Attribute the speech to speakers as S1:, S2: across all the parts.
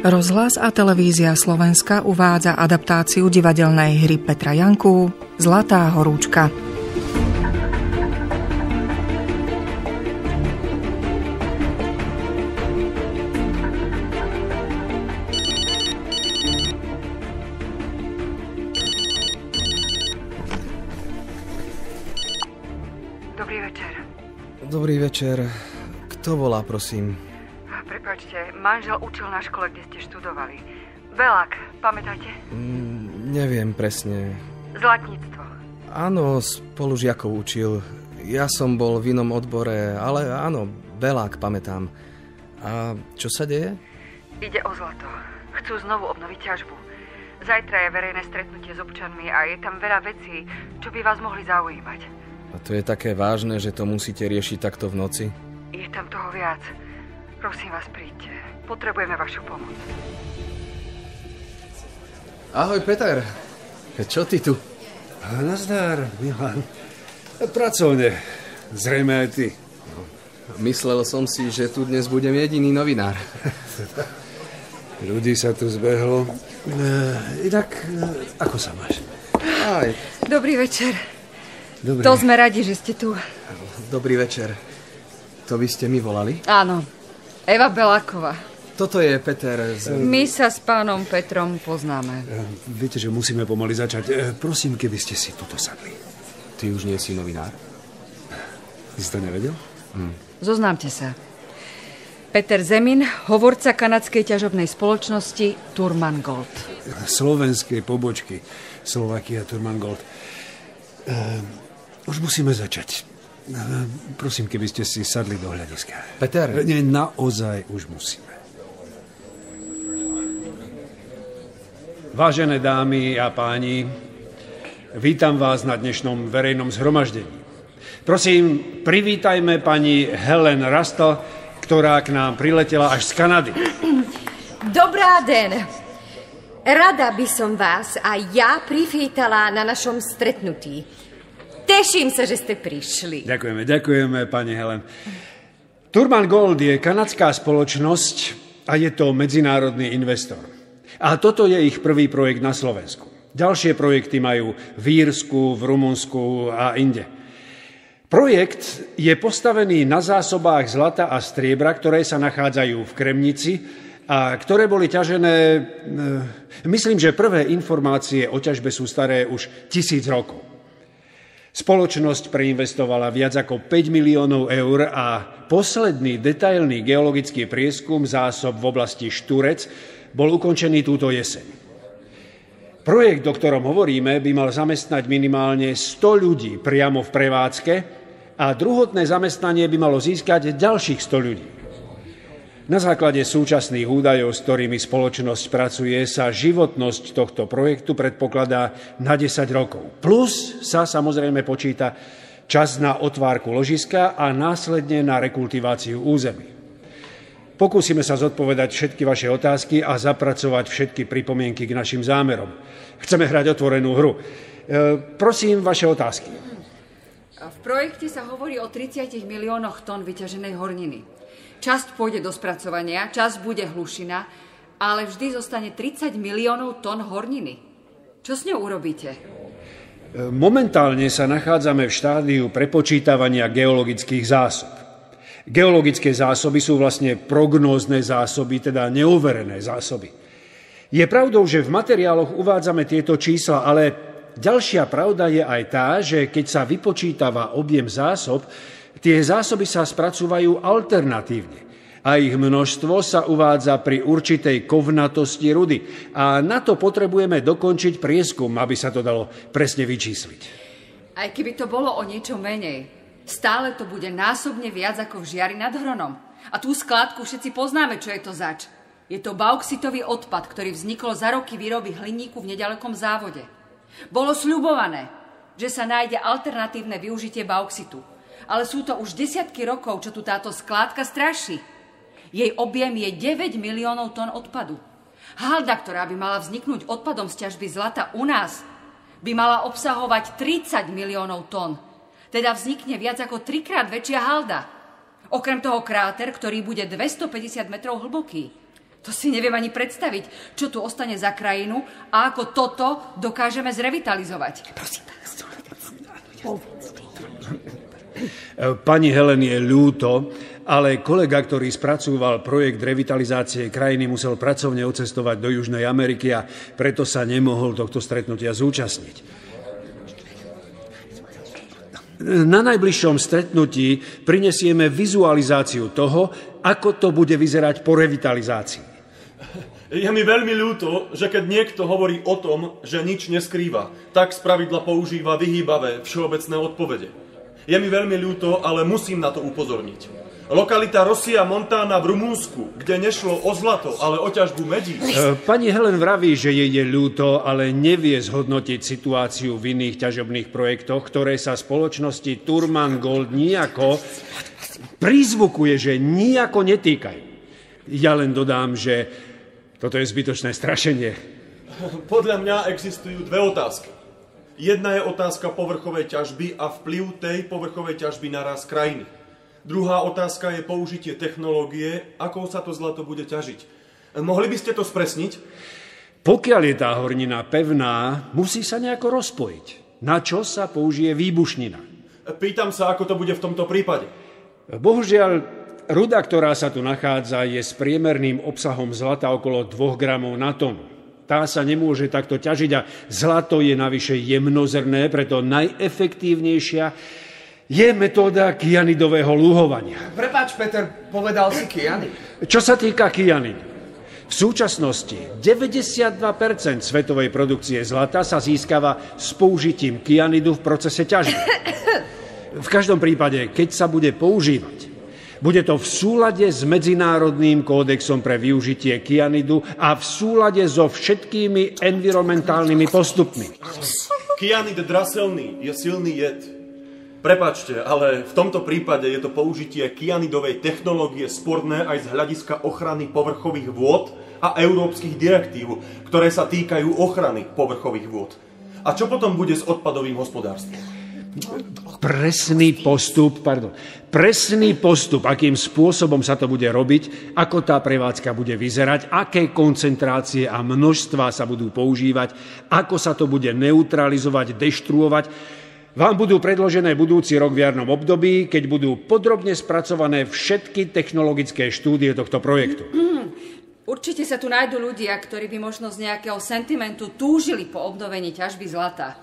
S1: Rozhlas a televízia Slovenska uvádza adaptáciu divadelnej hry Petra Janku Zlatá horúčka.
S2: Dobrý večer.
S3: Dobrý večer. Kto volá, prosím?
S2: Prepáčte, manžel učil na škole, kde ste študovali. Belák, pamätáte?
S3: Neviem presne.
S2: Zlatníctvo.
S3: Áno, spolužiakov učil. Ja som bol v inom odbore, ale áno, Belák pamätám. A čo sa deje?
S2: Ide o zlato. Chcú znovu obnoviť ťažbu. Zajtra je verejné stretnutie s občanmi a je tam veľa vecí, čo by vás mohli zaujímať.
S3: A to je také vážne, že to musíte riešiť takto v noci?
S2: Je tam toho viac. Prosím vás, príďte. Potrebujeme vašu pomoc.
S3: Ahoj, Peter. Čo ty tu?
S4: Nazdar, Milan. Pracovne. Zrejme aj ty.
S3: Myslel som si, že tu dnes budem jediný novinár.
S4: Ľudí sa tu zbehlo. Inak, ako sa máš?
S3: Aj.
S2: Dobrý večer.
S4: Dobre.
S2: To sme radi, že ste tu.
S3: Dobrý večer. To vy ste mi volali?
S2: Áno. Eva Beláková.
S3: Toto je Peter
S2: My sa s pánom Petrom poznáme.
S4: Viete, že musíme pomaly začať. Prosím, keby ste si tuto sadli.
S3: Ty už nie si novinár?
S4: Ty si to nevedel?
S2: Zoznámte sa. Peter Zemin, hovorca kanadskej ťažobnej spoločnosti Turman Gold.
S4: Slovenskej pobočky Slovakia Turman Gold. Už musíme začať. Prosím, keby ste si sadli do hľadiska.
S3: Peter.
S4: Nie, naozaj už musíme. Vážené dámy a páni, vítam vás na dnešnom verejnom zhromaždení. Prosím, privítajme pani Helen Rustl, ktorá k nám priletela až z Kanady.
S5: Dobrá den. Rada by som vás aj ja privítala na našom stretnutí. Teším sa, že ste prišli.
S4: Ďakujeme, pani Helen. Turman Gold je kanadská spoločnosť a je to medzinárodný investor. A toto je ich prvý projekt na Slovensku. Ďalšie projekty majú v Írsku, v Rumunsku a inde. Projekt je postavený na zásobách zlata a striebra, ktoré sa nachádzajú v Kremnici a ktoré boli ťažené... Myslím, že prvé informácie o ťažbe sú staré už 1000 rokov. Spoločnosť preinvestovala viac ako 5 miliónov eur a posledný detailný geologický prieskum zásob v oblasti Šturec bol ukončený túto jeseň. Projekt, o ktorom hovoríme, by mal zamestnať minimálne 100 ľudí priamo v prevádzke a druhotné zamestnanie by malo získať ďalších 100 ľudí. Na základe súčasných údajov, s ktorými spoločnosť pracuje, sa životnosť tohto projektu predpokladá na 10 rokov. Plus sa samozrejme počíta čas na otvárku ložiska a následne na rekultiváciu území. Pokúsime sa zodpovedať všetky vaše otázky a zapracovať všetky pripomienky k našim zámerom. Chceme hrať otvorenú hru. Prosím, vaše otázky.
S2: V projekte sa hovorí o 30 miliónoch tón vyťaženej horniny. Časť pôjde do spracovania, časť bude hlušina, ale vždy zostane 30 miliónov tón horniny. Čo s ňou urobíte?
S4: Momentálne sa nachádzame v štádiu prepočítavania geologických zásob. Geologické zásoby sú vlastne prognózne zásoby, teda neoverené zásoby. Je pravdou, že v materiáloch uvádzame tieto čísla, ale ďalšia pravda je aj tá, že keď sa vypočítava objem zásob, tie zásoby sa spracúvajú alternatívne a ich množstvo sa uvádza pri určitej kovnatosti rudy a na to potrebujeme dokončiť prieskum, aby sa to dalo presne vyčísliť.
S2: Aj keby to bolo o niečo menej, stále to bude násobne viac ako v Žiari nad Hronom. A tú skládku všetci poznáme, čo je to zač. Je to bauxitový odpad, ktorý vznikol za roky výroby hliníku v nedalekom závode. Bolo sľubované, že sa nájde alternatívne využitie bauxitu. Ale sú to už desiatky rokov, čo tu táto skládka straší. Jej objem je 9 miliónov tón odpadu. Halda, ktorá by mala vzniknúť odpadom z ťažby zlata u nás, by mala obsahovať 30 miliónov tón. Teda vznikne viac ako 3-krát väčšia halda. Okrem toho kráter, ktorý bude 250 metrov hlboký. To si neviem ani predstaviť, čo tu ostane za krajinu a ako toto dokážeme zrevitalizovať.
S4: Pani Helen, je ľúto, ale kolega, ktorý spracúval projekt revitalizácie krajiny, musel pracovne odcestovať do Južnej Ameriky a preto sa nemohol tohto stretnutia zúčastniť. Na najbližšom stretnutí prinesieme vizualizáciu toho, ako to bude vyzerať po revitalizácii.
S6: Je mi veľmi ľúto, že keď niekto hovorí o tom, že nič neskrýva, tak spravidla používa vyhýbavé všeobecné odpovede. Je mi veľmi ľúto, ale musím na to upozorniť. Lokalita Rosia Montana v Rumunsku, kde nešlo o zlato, ale o ťažbu medí.
S4: Pani Helen vraví, že jej je ľúto, ale nevie zhodnotiť situáciu v iných ťažobných projektoch, ktoré sa spoločnosti Turman Gold nijako prizvukuje, že nijako netýkajú. Ja len dodám, že toto je zbytočné strašenie.
S6: Podľa mňa existujú dve otázky. Jedna je otázka povrchovej ťažby a vplyv tej povrchovej ťažby na rast krajiny. Druhá otázka je použitie technológie, akou sa to zlato bude ťažiť. Mohli by ste to spresniť?
S4: Pokiaľ je tá hornina pevná, musí sa nejako rozpojiť. Na čo sa použije výbušnina?
S6: Pýtam sa, ako to bude v tomto prípade.
S4: Bohužiaľ, ruda, ktorá sa tu nachádza, je s priemerným obsahom zlata okolo 2 gramov na tonu. Tá sa nemôže takto ťažiť a zlato je navyše jemnozrné, preto najefektívnejšia je metóda kyanidového lúhovania.
S7: Prepáč, Peter, povedal si kyanid.
S4: Čo sa týka kyanidu, v súčasnosti 92% svetovej produkcie zlata sa získava s použitím kyanidu v procese ťažby. V každom prípade, keď sa bude používať, bude to v súlade s Medzinárodným kódexom pre využitie kyanidu a v súlade so všetkými environmentálnymi postupmi.
S6: Kyanid draselný je silný jed. Prepáčte, ale v tomto prípade je to použitie kyanidovej technológie sporné aj z hľadiska ochrany povrchových vôd a európskych direktív, ktoré sa týkajú ochrany povrchových vôd. A čo potom bude s odpadovým hospodárstvom? Presný postup, akým spôsobom sa to bude robiť, ako tá prevádzka bude vyzerať, aké koncentrácie a množstvá sa budú používať, ako sa to bude neutralizovať, deštruovať, vám budú predložené budúci rok v jarnom období, keď budú podrobne spracované všetky technologické štúdie tohto projektu.
S2: Určite sa tu nájdú ľudia, ktorí by možno z nejakého sentimentu túžili po obnovení ťažby zlata.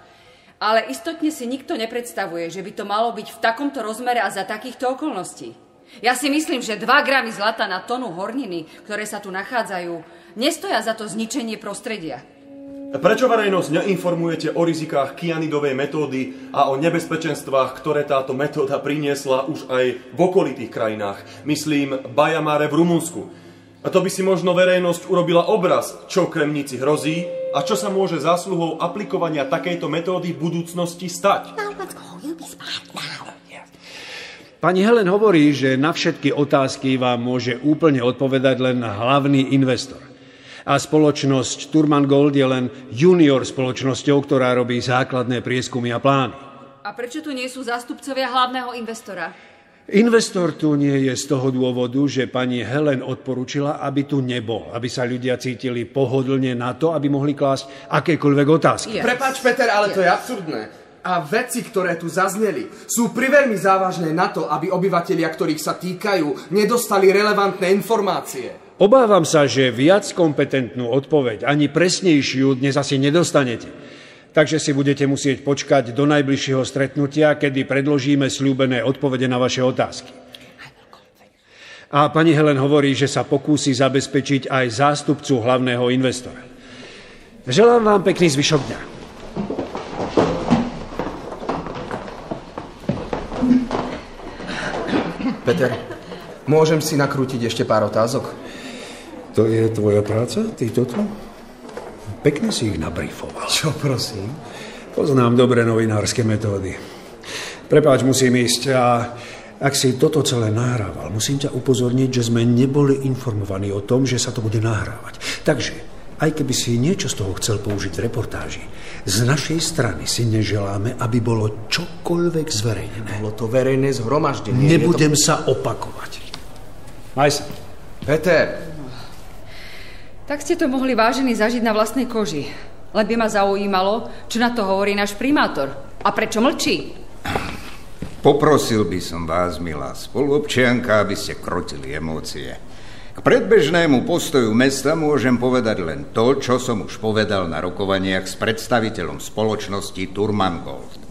S2: Ale istotne si nikto nepredstavuje, že by to malo byť v takomto rozmere a za takýchto okolností. Ja si myslím, že 2 gramy zlata na tonu horniny, ktoré sa tu nachádzajú, nestoja za to zničenie prostredia.
S6: Prečo verejnosť neinformujete o rizikách kyanidovej metódy a o nebezpečenstvách, ktoré táto metóda priniesla už aj v okolitých krajinách? Myslím, Bajamare v Rumunsku. A to by si možno verejnosť urobila obraz, čo Kremnici hrozí a čo sa môže zásluhou aplikovania takejto metódy v budúcnosti stať.
S4: Pani Helen hovorí, že na všetky otázky vám môže úplne odpovedať len hlavný investor. A spoločnosť Turman Gold je len junior spoločnosťou, ktorá robí základné prieskumy a plány.
S2: A prečo tu nie sú zástupcovia hlavného investora?
S4: Investor tu nie je z toho dôvodu, že pani Helen odporúčila, aby tu nebol, aby sa ľudia cítili pohodlne na to, aby mohli klásť akékoľvek otázky.
S7: Prepáč, Peter, ale to je absurdné. A veci, ktoré tu zazneli, sú priveľmi závažné na to, aby obyvatelia, ktorých sa týkajú, nedostali relevantné informácie.
S4: Obávam sa, že viac kompetentnú odpoveď, ani presnejšiu, dnes asi nedostanete. Takže si budete musieť počkať do najbližšieho stretnutia, kedy predložíme sľúbené odpovede na vaše otázky. A pani Helen hovorí, že sa pokúsi zabezpečiť aj zástupcu hlavného investora. Želám vám pekný zvyšok dňa.
S7: Peter, môžem si nakrútiť ešte pár otázok?
S8: To je tvoja práca, ty toto? Pekne si ich nabriefoval.
S7: Čo, prosím?
S8: Poznám dobré novinárske metódy. Prepáč, musím ísť a ak si toto celé nahrával, musím ťa upozorniť, že sme neboli informovaní o tom, že sa to bude nahrávať. Takže, aj keby si niečo z toho chcel použiť v reportáži, z našej strany si neželáme, aby bolo čokoľvek zverejnené.
S7: Bolo to verejné zhromaždenie.
S8: Nebudem sa opakovať. Maj sa.
S7: Peter.
S2: Tak ste to mohli, vážení, zažiť na vlastnej koži. Len by ma zaujímalo, čo na to hovorí náš primátor. A prečo mlčí?
S9: Poprosil by som vás, milá spoluobčianka, aby ste krotili emócie. K predbežnému postoju mesta môžem povedať len to, čo som už povedal na rokovaniach s predstaviteľom spoločnosti Turman Gold.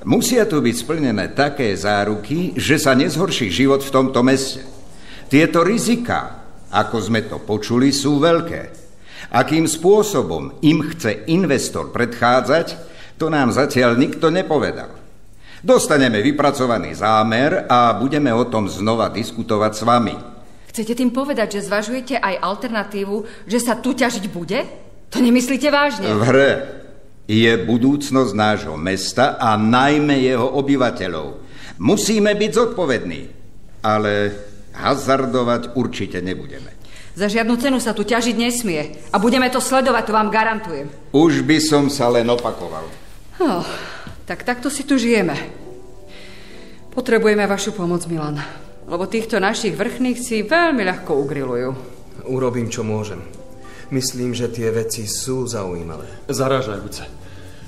S9: Musia tu byť splnené také záruky, že sa nezhorší život v tomto meste. Tieto riziká, ako sme to počuli, sú veľké. Akým spôsobom im chce investor predchádzať, to nám zatiaľ nikto nepovedal. Dostaneme vypracovaný zámer a budeme o tom znova diskutovať s vami.
S2: Chcete tým povedať, že zvažujete aj alternatívu, že sa tu ťažiť bude? To nemyslíte vážne?
S9: V hre je budúcnosť nášho mesta a najmä jeho obyvateľov. Musíme byť zodpovední, ale hazardovať určite nebudeme.
S2: Za žiadnu cenu sa tu ťažiť nesmie a budeme to sledovať, to vám garantujem.
S9: Už by som sa len opakoval.
S2: Tak takto si tu žijeme. Potrebujeme vašu pomoc, Milan, lebo týchto našich vrchných si veľmi ľahko ugrilujú.
S3: Urobím, čo môžem. Myslím, že tie veci sú zaujímavé.
S10: Zarážajúce.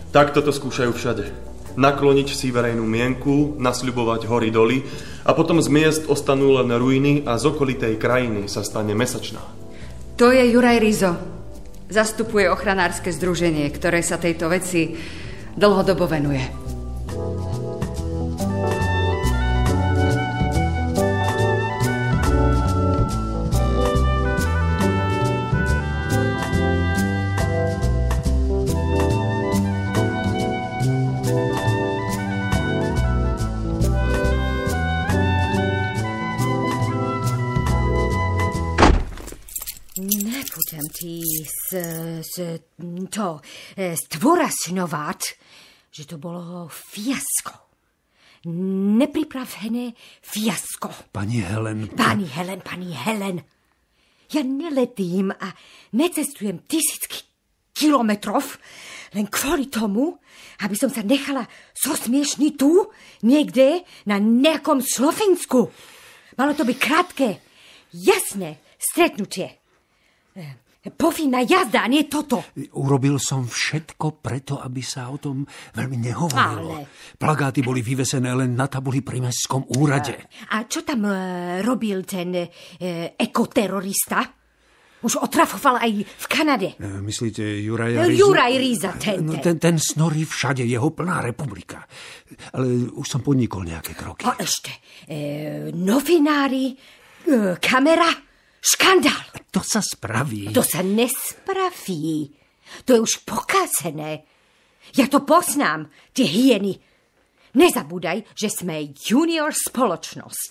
S10: Takto to skúšajú všade. Nakloniť si verejnú mienku, nasľubovať hory doly a potom z miest ostanú len ruiny a z okolitej krajiny sa stane mesačná.
S2: To je Juraj Rizo. Zastupuje ochranárske združenie, ktoré sa tejto veci dlhodobo venuje.
S5: Nebudem ti stôrazňovať, že to bolo fiasko. Nepripravené fiasko.
S8: Pani Helen.
S5: Ja neletím a necestujem tisícky kilometrov len kvôli tomu, aby som sa nechala zosmiešniť tu, niekde na nejakom Slovensku. Malo to byť krátke, jasné stretnutie. Povinná jazda, nie toto.
S8: Urobil som všetko preto, aby sa o tom veľmi nehovorilo.
S5: Ale...
S8: Plagáty boli vyvesené len na tabuli pri mestskom úrade.
S5: A čo tam robil ten ekoterorista? Už otrafoval aj v Kanade.
S8: Myslíte Juraja Rizu?
S5: Juraj Riza,
S8: ten snorí všade, jeho plná republika. Ale už som podnikol nejaké kroky.
S5: A ešte, novinári, kamera... Škandál.
S8: To sa spraví.
S5: To sa nespraví. To je už pokazené. Ja to poznám, tie hyeny. Nezabúdaj, že sme junior spoločnosť.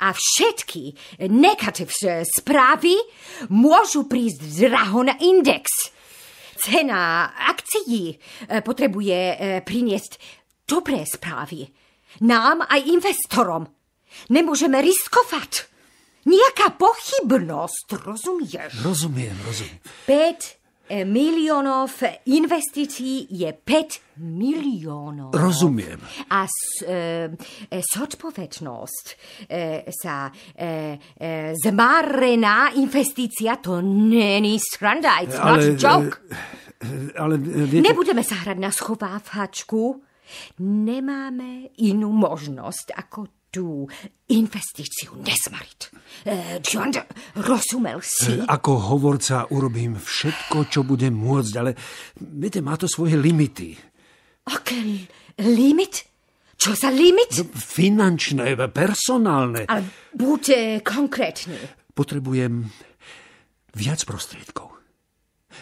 S5: A všetky negatív správy môžu prísť draho na index. Cena akcií potrebuje priniesť dobré správy. Nám aj investorom. Nemôžeme riskovať. Nejaká pochybnosť, rozumieš?
S8: Rozumiem.
S5: 5 miliónov investícií je 5 miliónov.
S8: Rozumiem.
S5: A zodpovednosť sa zmarená investícia, to není sranda, it's not a joke.
S8: Ale
S5: nebudeme sa hrať na schovávačku. Nemáme inú možnosť, ako tú investíciu nezmariť. Rozumel si?
S8: Ako hovorca urobím všetko, čo budem môcť, ale viete, má to svoje limity.
S5: Aké limit? Čo za limit?
S8: Finančné, personálne.
S5: Ale buďte konkrétni.
S8: Potrebujem viac prostriedkov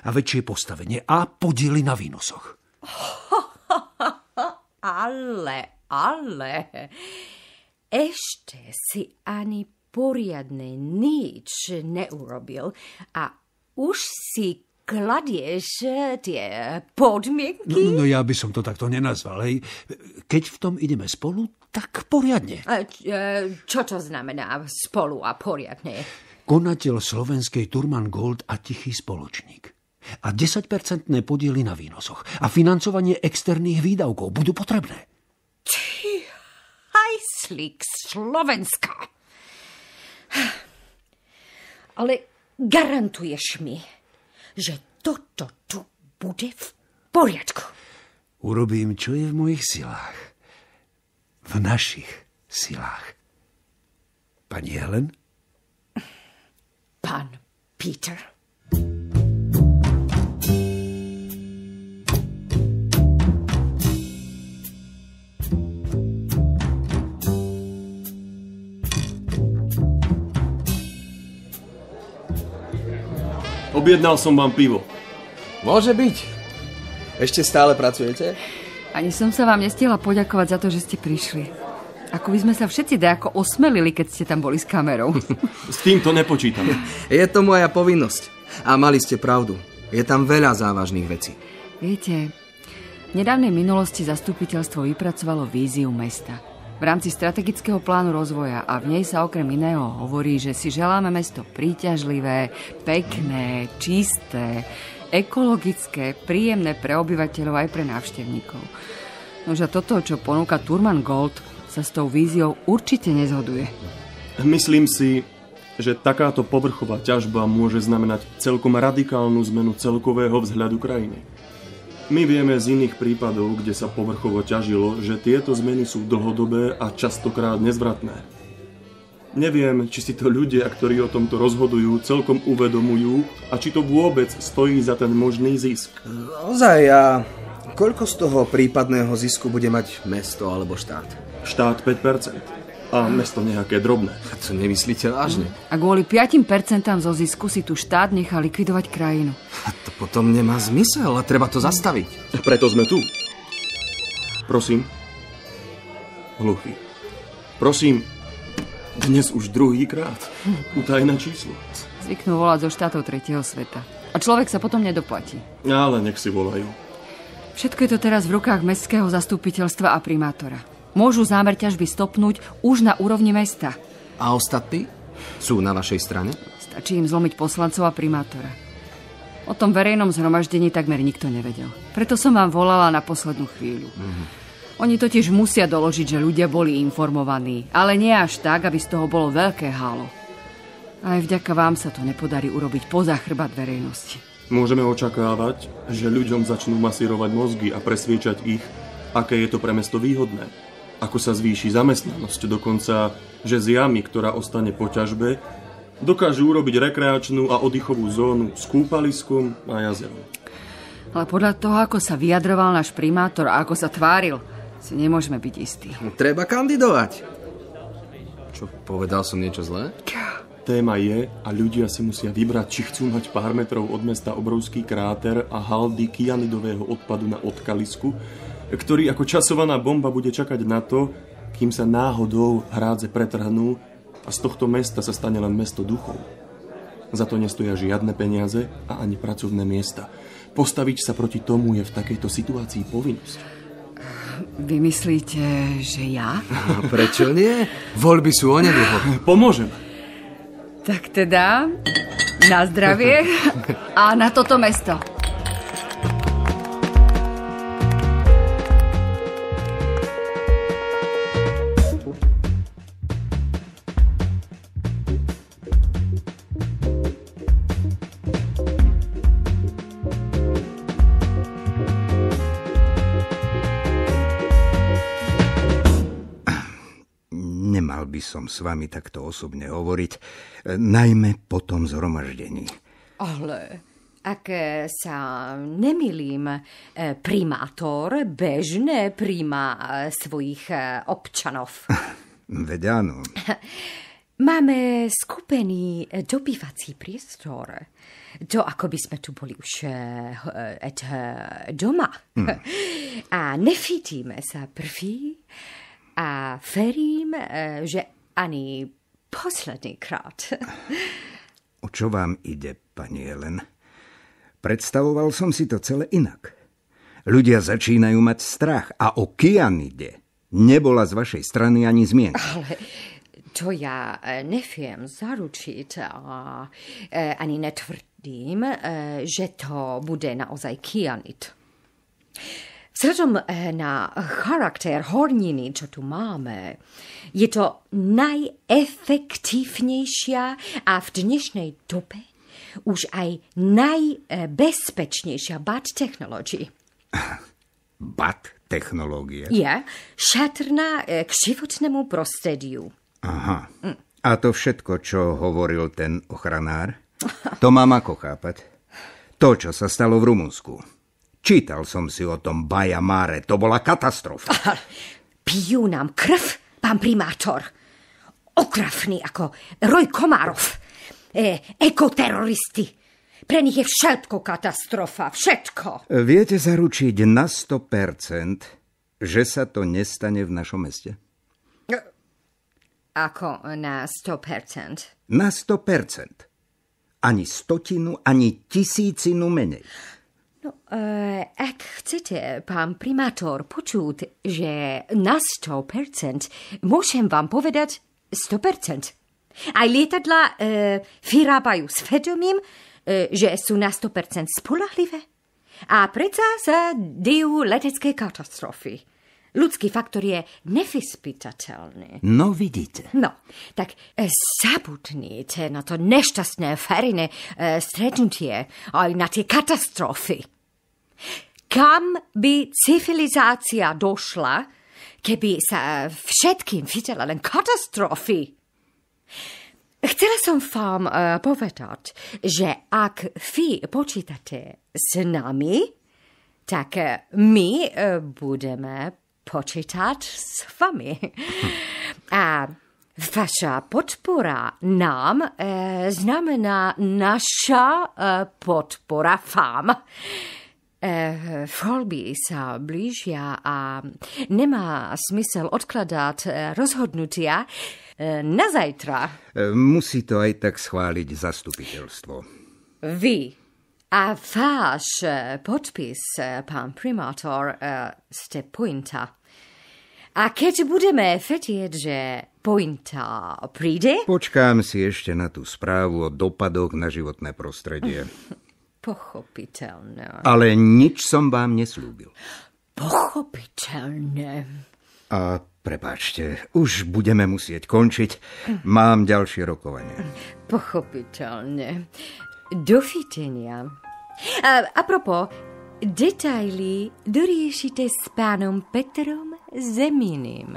S8: a väčšie postavenie a podiely na výnosoch.
S5: Ale... Ešte si ani poriadne nič neurobil a už si kladieš tie podmienky?
S8: No ja by som to takto nenazval, hej. Keď v tom ideme spolu, tak poriadne.
S5: Čo to znamená spolu a poriadne?
S8: Konateľ slovenskej Turman Gold a tichý spoločník. A 10% podiely na výnosoch. A financovanie externých výdavkov budú potrebné.
S5: Hajslík Slovenska. Ale garantuješ mi, že toto tu bude v poriadku?
S8: Urobím, čo je v mojich silách. V našich silách. Pani Helen?
S5: Pán Peter.
S10: Objednal som vám pivo.
S3: Môže byť. Ešte stále pracujete?
S2: Ani som sa vám nestihla poďakovať za to, že ste prišli. Ako by sme sa všetci dejako osmelili, keď ste tam boli s kamerou.
S10: S týmto nepočítam.
S3: Je to moja povinnosť. A mali ste pravdu. Je tam veľa závažných vecí.
S2: Viete, v nedávnej minulosti zastupiteľstvo vypracovalo víziu mesta. V rámci strategického plánu rozvoja a v nej sa okrem iného hovorí, že si želáme mesto príťažlivé, pekné, čisté, ekologické, príjemné pre obyvateľov aj pre návštevníkov. Nože toto, čo ponúka Turman Gold, sa s tou víziou určite nezhoduje.
S10: Myslím si, že takáto povrchová ťažba môže znamenať celkom radikálnu zmenu celkového vzhľadu krajiny. My vieme z iných prípadov, kde sa povrchovo ťažilo, že tieto zmeny sú dlhodobé a častokrát nezvratné. Neviem, či si to ľudia, ktorí o tomto rozhodujú, celkom uvedomujú a či to vôbec stojí za ten možný zisk.
S3: Ozaj, a koľko z toho prípadného zisku bude mať mesto alebo štát?
S10: Štát 5%. A mesto nejaké drobné.
S3: A to nemyslíte vážne?
S2: A kvôli 5% zo zisku si tu štát nechá likvidovať krajinu.
S3: A to potom nemá zmysel a treba to zastaviť.
S10: Preto sme tu. Prosím. Hluchý. Prosím. Dnes už druhýkrát. Utajné číslo.
S2: Zvyknú volať zo štátov tretieho sveta. A človek sa potom nedoplatí.
S10: Ale nech si volajú.
S2: Všetko je to teraz v rukách mestského zastupiteľstva a primátora. Môžu zámer ťažby stopnúť už na úrovni mesta.
S3: A ostatní sú na vašej strane?
S2: Stačí im zlomiť poslancov a primátora. O tom verejnom zhromaždení takmer nikto nevedel. Preto som vám volala na poslednú chvíľu. Oni totiž musia doložiť, že ľudia boli informovaní, ale nie až tak, aby z toho bolo veľké hálo. Aj vďaka vám sa to nepodarí urobiť poza chrbát verejnosti.
S10: Môžeme očakávať, že ľuďom začnú masírovať mozgy a presviečať ich, aké je to pre mesto výhodné. Ako sa zvýši zamestnanosť, dokonca, že z jamy, ktorá ostane po ťažbe, dokážu urobiť rekreačnú a oddychovú zónu s kúpaliskom a jazerom.
S2: Ale podľa toho, ako sa vyjadroval náš primátor a ako sa tváril, si nemôžeme byť istí.
S3: Treba kandidovať. Čo, povedal som niečo zlé?
S10: Téma je, a ľudia si musia vybrať, či chcú mať pár metrov od mesta obrovský kráter a haldy kyanidového odpadu na odkalisku, ktorý ako časovaná bomba bude čakať na to, kým sa náhodou hrádze pretrhnú a z tohto mesta sa stane len mesto duchov. Za to nestoja žiadne peniaze a ani pracovné miesta. Postaviť sa proti tomu je v takejto situácii povinnosť.
S2: Vy myslíte, že ja?
S3: Prečo nie? Voľby sú onedlho.
S10: Pomôžem.
S2: Tak teda, na zdravie a na toto mesto.
S9: By som s vami takto osobne hovoriť, najmä po tom zhromaždení.
S5: Ale ak sa nemýlim, primátor bežne príjma svojich občanov.
S9: Veď áno.
S5: Máme skupený dobývací priestor. To ako by sme tu boli už doma. A nefítime sa prvý. A verím, že ani posledný krát.
S9: O čo vám ide, pani Helen? Predstavoval som si to celé inak. Ľudia začínajú mať strach a o kyanide nebola z vašej strany ani zmienka.
S5: Ale to ja neviem zaručiť a ani netvrdím, že to bude naozaj kyanid. Vzhľadom na charakter horniny, čo tu máme, je to najefektívnejšia a v dnešnej dobe už aj najbezpečnejšia BAT technology.
S9: BAT technológie?
S5: Je šetrná k životnému prostrediu.
S9: Aha. A to všetko, čo hovoril ten ochranár, to mám ako chápať? To, čo sa stalo v Rumunsku. Čítal som si o tom Baia Mare, to bola katastrofa.
S5: Pijú nám krv, pán primátor. Okravní ako roj komárov. Ekoteroristi. Pre nich je všetko katastrofa, všetko.
S9: Viete zaručiť na 100%, že sa to nestane v našom meste?
S5: Ako na 100%?
S9: Na 100%. Ani stotinu, ani tisícinu menej.
S5: No, ak chcete, pán primátor, počuť, že na 100%, môžem vám povedať 100%. Aj lietadla vyrábajú s vedomím, že sú na 100% spolahlivé. A predsa sa dejú letecké katastrofy. Ľudský faktor je nevyspytateľný.
S9: No vidíte.
S5: No, tak zabudnite na to nešťastné verejné stretnutie aj na tie katastrofy. Kam by civilizácia došla, keby sa všetkým videla len katastrofy? Chcela som vám povedať, že ak vy počítate s nami, tak my budeme počítať s vami. A vaša podpora nám znamená naša podpora vám. Voľby sa blížia a nemá smysel odkladať rozhodnutia na zajtra.
S9: Musí to aj tak schváliť zastupiteľstvo.
S5: Vy a váš podpis, pán primátor, ste pointa. A keď budeme vedieť, že pointa príde...
S9: Počkám si ešte na tú správu o dopadoch na životné prostredie.
S5: Pochopiteľné.
S9: Ale nič som vám nesľúbil.
S5: Pochopiteľné.
S9: A prepáčte, už budeme musieť končiť. Mám ďalšie rokovanie.
S5: Pochopiteľne. Dovidenia. A propos, detaily doriešite s pánom Petrom Zeminým.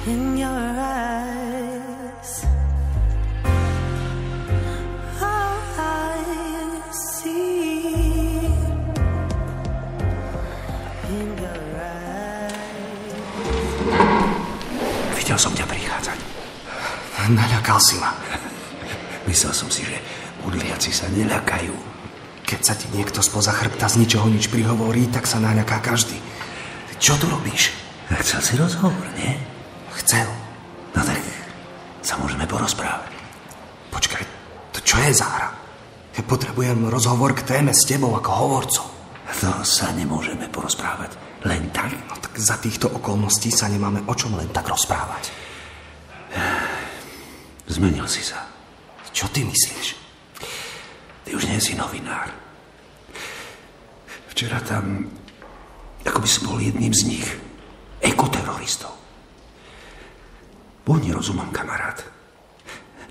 S11: In your eyes, I see. In your eyes.
S8: Videl som ťa prichádzať. Naľakal si ma. Myslel som si, že udliaci sa neľakajú. Keď sa ti niekto spoza chrbta z ničoho nič prihovorí, tak sa naľaká každý. Čo tu robíš?
S12: Chcel si rozhovor, nie?
S8: Chcel. No tak sa môžeme porozprávať. Počkaj, to čo je za hra? Ja potrebujem rozhovor k téme s tebou ako hovorcom.
S12: To sa nemôžeme porozprávať len tak?
S8: No tak za týchto okolností sa nemáme o čom len tak rozprávať.
S12: Zmenil si sa.
S8: Čo ty myslíš?
S12: Ty už nie si novinár. Včera tam, ako by si bol jedným z nich, ekoteroristov. Bol nerozumom, kamarát.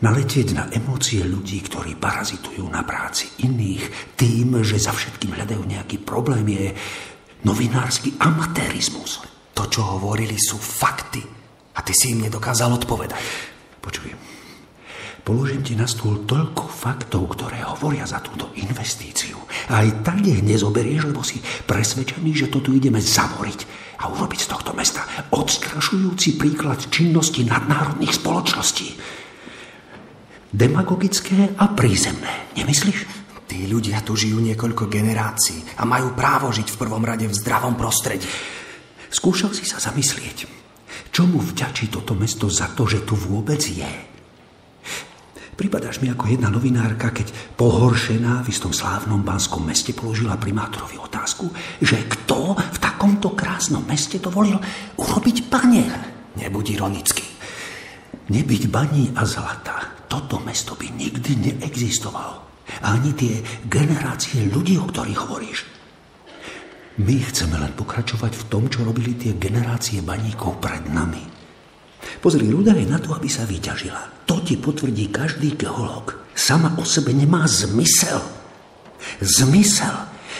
S12: Naletieť na emócie ľudí, ktorí parazitujú na práci iných tým, že za všetkým hľadajú nejaký problém, je novinársky amatérizmus.
S8: To, čo hovorili, sú fakty. A ty si im nedokázal odpovedať.
S12: Počuj, položím ti na stôl toľko faktov, ktoré hovoria za túto investíciu. A aj tak ich nezoberieš, lebo si presvedčený, že to tu ideme zaboriť a urobiť z tohto mesta odstrašujúci príklad činnosti nadnárodných spoločností. Demagogické a prízemné, nemyslíš?
S8: Tí ľudia tu žijú niekoľko generácií a majú právo žiť v prvom rade v zdravom prostredí.
S12: Skúšal si sa zamyslieť, čomu vďačí toto mesto za to, že tu vôbec je? Pripadáš mi ako jedna novinárka, keď pohoršená v istom slávnom Banskom meste položila primátorovi otázku, že kto v takomto krásnom meste dovolil urobiť bane.
S8: Nebuď ironický.
S12: Nebyť baní a zlata, toto mesto by nikdy neexistovalo. Ani tie generácie ľudí, o ktorých hovoríš. My chceme len pokračovať v tom, čo robili tie generácie baníkov pred nami. Pozri, ruda je na to, aby sa vyťažila. To ti potvrdí každý geológ. Sama o sebe nemá zmysel. Zmysel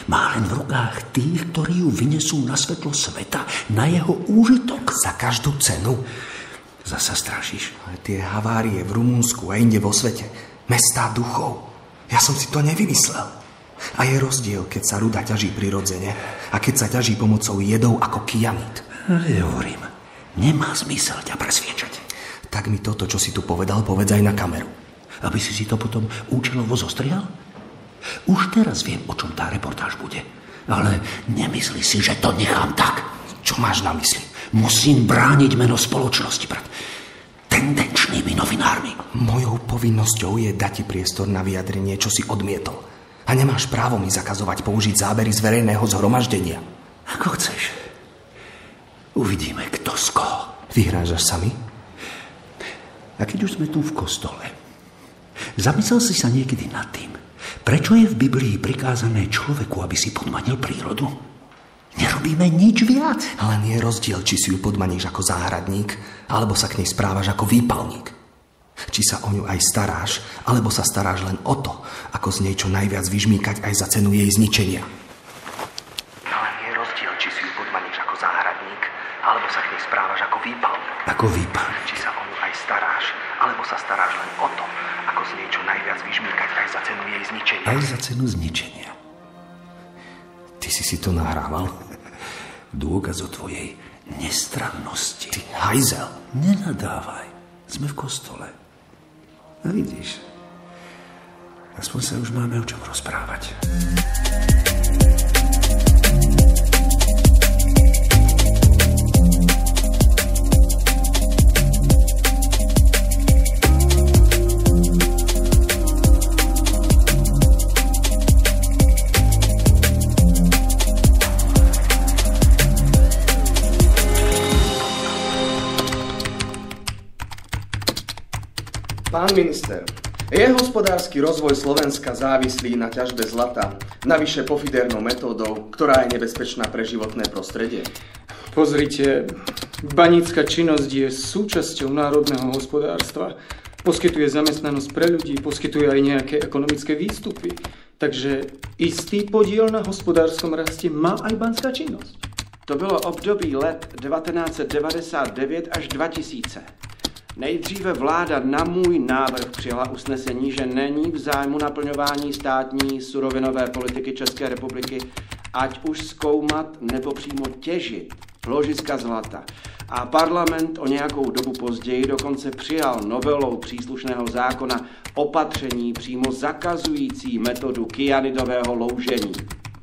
S12: má len v rukách tých, ktorí ju vynesú na svetlo sveta, na jeho úžitok.
S3: Za každú cenu.
S12: Zasa strašíš.
S3: Ale tie havárie v Rumunsku a inde vo svete. Mestá duchov. Ja som si to nevymyslel. A je rozdiel, keď sa ruda ťaží prirodzene a keď sa ťaží pomocou jedov ako kyanid.
S12: Ale hovorím, nemá zmysel ťa presviečať.
S3: Tak mi toto, čo si tu povedal, povedz aj na kameru.
S12: Aby si to potom účelovo zostrihal? Už teraz viem, o čom tá reportáž bude. Ale nemyslí si, že to nechám tak.
S3: Čo máš na mysli?
S12: Musím brániť meno spoločnosti pred tendenčnými novinármi.
S3: Mojou povinnosťou je dať ti priestor na vyjadrenie, čo si odmietol. A nemáš právo mi zakazovať použiť zábery z verejného zhromaždenia.
S12: Ako chceš. Uvidíme, kto z koho.
S3: Vyhrážaš sa mi?
S12: A keď už sme tu v kostole, zamyslel si sa niekedy nad tým, prečo je v Biblii prikázané človeku, aby si podmanil prírodu? Nerobíme nič viac.
S3: Ale nie je rozdiel, či si ju podmaníš ako záhradník, alebo sa k nej správaš ako výpalník. Či sa o ňu aj staráš, alebo sa staráš len o to, ako z nej čo najviac vyžmýkať aj za cenu jej zničenia. Ale nie je rozdiel, či si ju podmaníš ako záhradník, alebo sa k nej správaš ako výpalník.
S12: Ako výpalník?
S3: Či sa o ňu aj staráš, alebo sa staráš len o to, ako z nej čo najviac vyžmýkať aj za cenu jej zničenia.
S12: Aj za cenu zničenia.
S3: Ty si to nahrával?
S12: Dôkaz o tvojej nestrannosti.
S3: Ty hajzel.
S12: Nenadávaj. Sme v kostole. A vidíš, aspoň sa už máme o čom rozprávať.
S7: Pán minister, je hospodársky rozvoj Slovenska závislý na ťažbe zlata, navyše pofidernou metódou, ktorá je nebezpečná pre životné prostredie?
S13: Pozrite, banícka činnosť je súčasťou národného hospodárstva. Poskytuje zamestnanosť pre ľudí, poskytuje aj nejaké ekonomické výstupy. Takže istý podiel na hospodárskom raste má aj banská činnosť.
S14: To bylo období let 1999 až 2000. Nejdříve vláda na můj návrh přijala usnesení, že není v zájmu naplňování státní surovinové politiky České republiky, ať už zkoumat nebo přímo těžit ložiska zlata. A parlament o nějakou dobu později dokonce přijal novelou příslušného zákona opatření přímo zakazující metodu kyanidového loužení.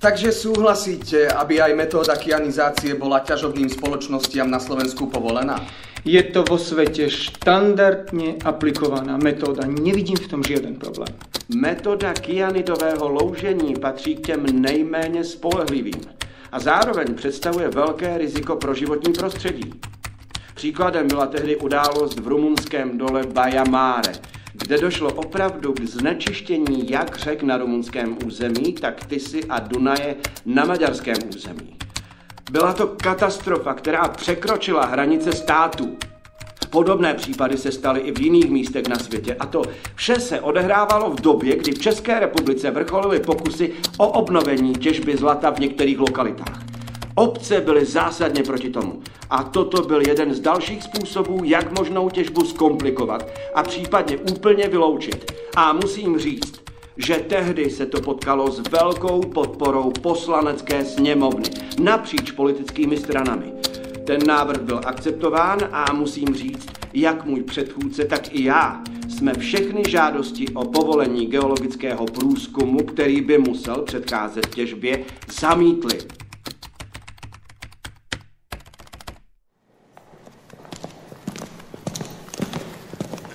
S7: Takže súhlasíte, aby aj metóda kyanizácie bola ťažobným spoločnostiam na Slovensku povolená?
S13: Je to vo svete štandardne aplikovaná metóda. Nevidím v tom žiaden problém.
S14: Metoda kyanidového loužení patří k těm nejméně spolehlivým a zároveň představuje velké riziko pro životní prostředí. Příkladem byla tehdy událost v rumunském dole Baja Mare, kde došlo opravdu k znečištění jak řek na rumunském území, tak Tisy a Dunaje na maďarském území. Byla to katastrofa, která překročila hranice států. Podobné případy se staly i v jiných místech na světě a to vše se odehrávalo v době, kdy v České republice vrcholily pokusy o obnovení těžby zlata v některých lokalitách. Obce byly zásadně proti tomu a toto byl jeden z dalších způsobů, jak možnou těžbu zkomplikovat a případně úplně vyloučit. A musím říct, že tehdy se to potkalo s velkou podporou poslanecké sněmovny napříč politickými stranami. Ten návrh byl akceptován a musím říct, jak můj předchůdce, tak i já jsme všechny žádosti o povolení geologického průzkumu, který by musel předcházet těžbě, zamítli.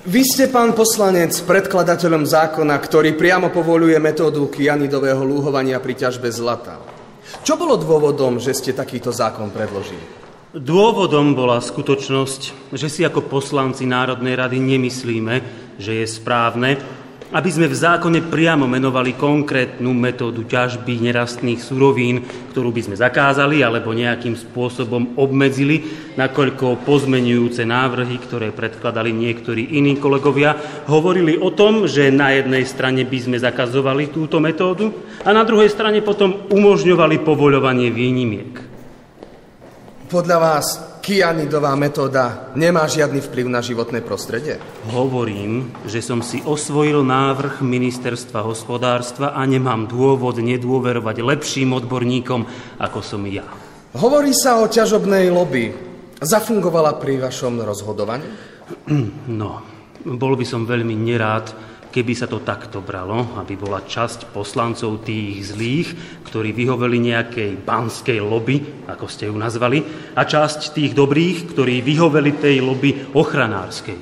S7: Vy ste, pán poslanec, predkladateľom zákona, ktorý priamo povoľuje metódu kyanidového lúhovania pri ťažbe zlata. Čo bolo dôvodom, že ste takýto zákon predložili?
S15: Dôvodom bola skutočnosť, že si ako poslanci Národnej rady nemyslíme, že je správne, aby sme v zákone priamo menovali konkrétnu metódu ťažby nerastných surovín, ktorú by sme zakázali alebo nejakým spôsobom obmedzili, nakoľko pozmenujúce návrhy, ktoré predkladali niektorí iní kolegovia, hovorili o tom, že na jednej strane by sme zakazovali túto metódu a na druhej strane potom umožňovali povoľovanie výnimiek.
S7: Podľa vás kyanidová metóda nemá žiadny vplyv na životné prostredie?
S15: Hovorím, že som si osvojil návrh Ministerstva hospodárstva a nemám dôvod nedôverovať lepším odborníkom, ako som ja.
S7: Hovorí sa o ťažobnej lobby. Zafungovala pri vašom rozhodovaní?
S15: No, bol by som veľmi nerád, keby sa to takto bralo, aby bola časť poslancov tých zlých, ktorí vyhoveli nejakej banskej lobby, ako ste ju nazvali, a časť tých dobrých, ktorí vyhoveli tej lobby ochranárskej.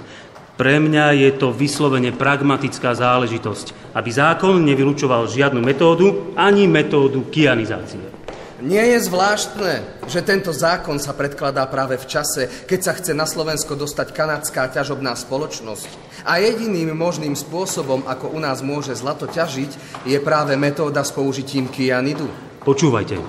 S15: Pre mňa je to vyslovene pragmatická záležitosť, aby zákon nevylučoval žiadnu metódu, ani metódu kyanizácie.
S7: Nie je zvláštne, že tento zákon sa predkladá práve v čase, keď sa chce na Slovensko dostať kanadská ťažobná spoločnosť. A jediným možným spôsobom, ako u nás môže zlato ťažiť, je práve metóda s použitím kyanidu.
S15: Počúvajte,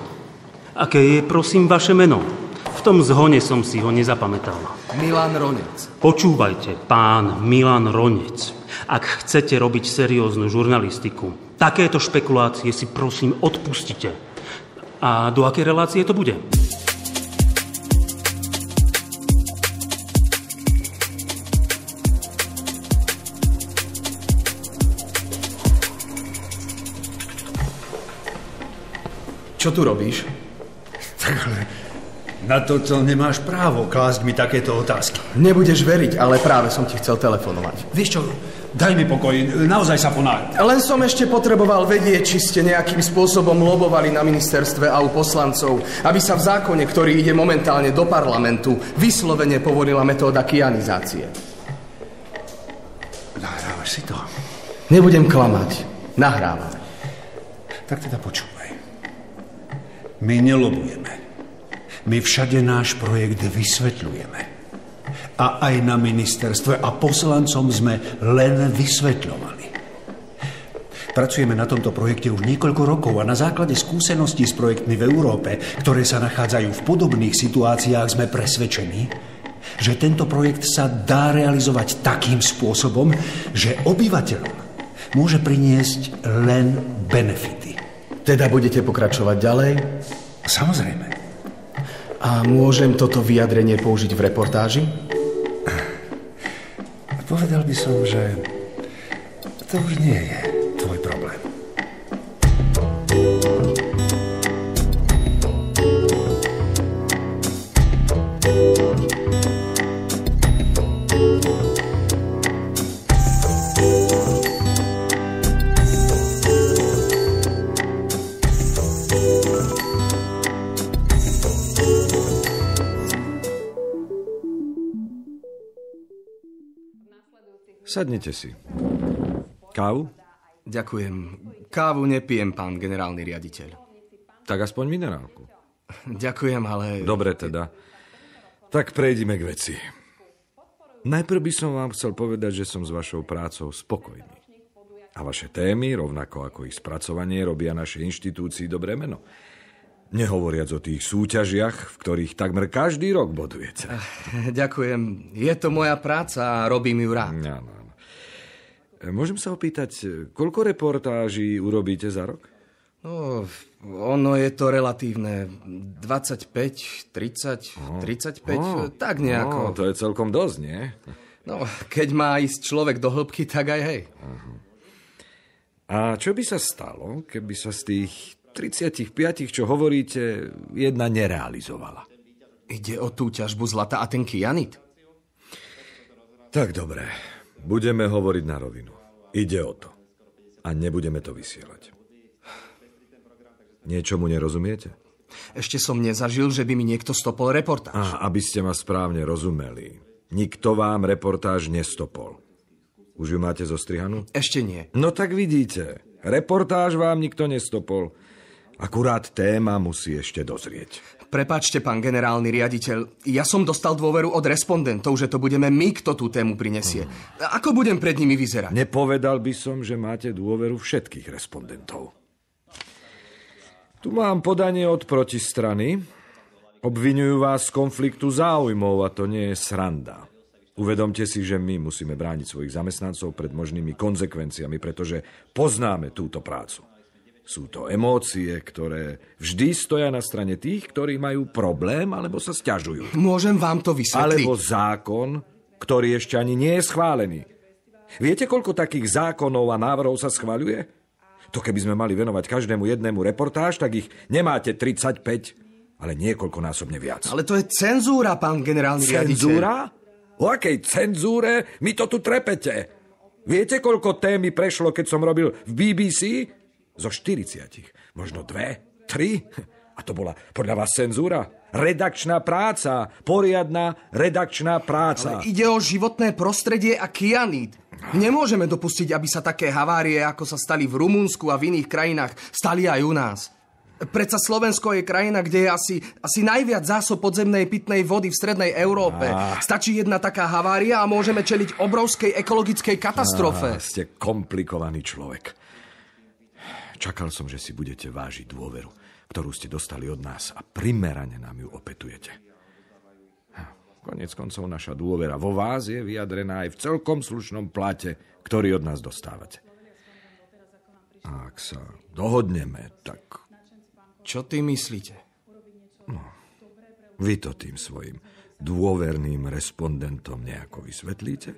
S15: aké je prosím vaše meno? V tom zhone som si ho nezapamätal.
S7: Milan Ronec.
S15: Počúvajte, pán Milan Ronec. Ak chcete robiť serióznu žurnalistiku, takéto špekulácie si prosím odpustite. A do akej relácie to bude?
S7: Čo tu robíš?
S8: Takhle, na toto nemáš právo klásť mi takéto otázky.
S7: Nebudeš veriť, ale práve som ti chcel telefonovať.
S8: Vieš čo, daj mi pokoj, naozaj sa ponáhľam.
S7: Len som ešte potreboval vedieť, či ste nejakým spôsobom lobovali na ministerstve a u poslancov, aby sa v zákone, ktorý ide momentálne do parlamentu, vyslovene povolila metóda kyanizácie.
S8: Nahrávaš si to?
S7: Nebudem klamať. Nahrávam.
S8: Tak teda počúvaj. My nelobujeme. My všade náš projekt vysvetľujeme. A aj na ministerstve a poslancom sme len vysvetľovali. Pracujeme na tomto projekte už niekoľko rokov a na základe skúseností s projektmi v Európe, ktoré sa nachádzajú v podobných situáciách, sme presvedčení, že tento projekt sa dá realizovať takým spôsobom, že obyvateľom môže priniesť len benefity.
S7: Teda budete pokračovať ďalej?
S8: Samozrejme.
S7: A môžem toto vyjadrenie použiť v reportáži?
S8: Povedal by som, že to už nie je tvoj problém.
S16: Sadnite si. Kávu?
S7: Ďakujem. Kávu nepijem, pán generálny riaditeľ.
S16: Tak aspoň minerálku.
S7: Ďakujem, ale...
S16: Dobre teda. Tak prejdime k veci. Najprv by som vám chcel povedať, že som s vašou prácou spokojný. A vaše témy, rovnako ako ich spracovanie, robia našej inštitúcii dobré meno. Nehovoriac o tých súťažiach, v ktorých takmer každý rok bodujete.
S7: Ďakujem. Je to moja práca a robím ju rád.
S16: Áno. Môžem sa opýtať, koľko reportáží urobíte za rok?
S7: No, ono je to relatívne. 25, 30, 35, tak nejako.
S16: No, to je celkom dosť, nie?
S7: No, keď má ísť človek do hĺbky, tak aj hej.
S16: A čo by sa stalo, keby sa z tých 35, čo hovoríte, jedna nerealizovala?
S7: Ide o tú ťažbu zlata a ten kyanid?
S16: Tak dobre. Budeme hovoriť na rovinu. Ide o to. A nebudeme to vysielať. Niečomu nerozumiete?
S7: Ešte som nezažil, že by mi niekto stopol reportáž.
S16: Aby ste ma správne rozumeli. Nikto vám reportáž nestopol. Už ju máte zostrihanú?
S7: Ešte nie.
S16: No tak vidíte. Reportáž vám nikto nestopol. Akurát téma musí ešte dozrieť.
S7: Prepáčte, pán generálny riaditeľ, ja som dostal dôveru od respondentov, že to budeme my, kto tú tému prinesie. Ako budem pred nimi vyzerať?
S16: Nepovedal by som, že máte dôveru všetkých respondentov. Tu mám podanie od protistrany. Obviňujú vás z konfliktu záujmov a to nie je sranda. Uvedomte si, že my musíme brániť svojich zamestnancov pred možnými konzekvenciami, pretože poznáme túto prácu. Sú to emócie, ktoré vždy stoja na strane tých, ktorí majú problém alebo sa sťažujú.
S7: Môžem vám to vysvetliť?
S16: Alebo zákon, ktorý ešte ani nie je schválený. Viete, koľko takých zákonov a návrhov sa schvaľuje? To keby sme mali venovať každému jednému reportáž, tak ich nemáte 35, ale niekoľkonásobne viac.
S7: Ale to je cenzúra, pán generálny riaditeľ.
S16: Cenzúra? O akej cenzúre mi to tu trepete? Viete, koľko témy prešlo, keď som robil v BBC? Zo 40, možno 2, 3. A to bola podľa vás cenzúra? Redakčná práca, poriadna redakčná práca.
S7: Ale ide o životné prostredie a kyanid. Nemôžeme dopustiť, aby sa také havárie, ako sa stali v Rumunsku a v iných krajinách, stali aj u nás. Predsa Slovensko je krajina, kde je asi najviac zásob podzemnej pitnej vody v strednej Európe. Stačí jedna taká havária a môžeme čeliť obrovskej ekologickej katastrofe.
S16: Ste komplikovaný človek. Čakal som, že si budete vážiť dôveru, ktorú ste dostali od nás a primerane nám ju opetujete. Koniec koncov naša dôvera vo vás je vyjadrená aj v celkom slušnom plate, ktorý od nás dostávate. A ak sa dohodneme, tak...
S7: Čo ty myslíte?
S16: No, vy to tým svojim dôverným respondentom nejako vysvetlíte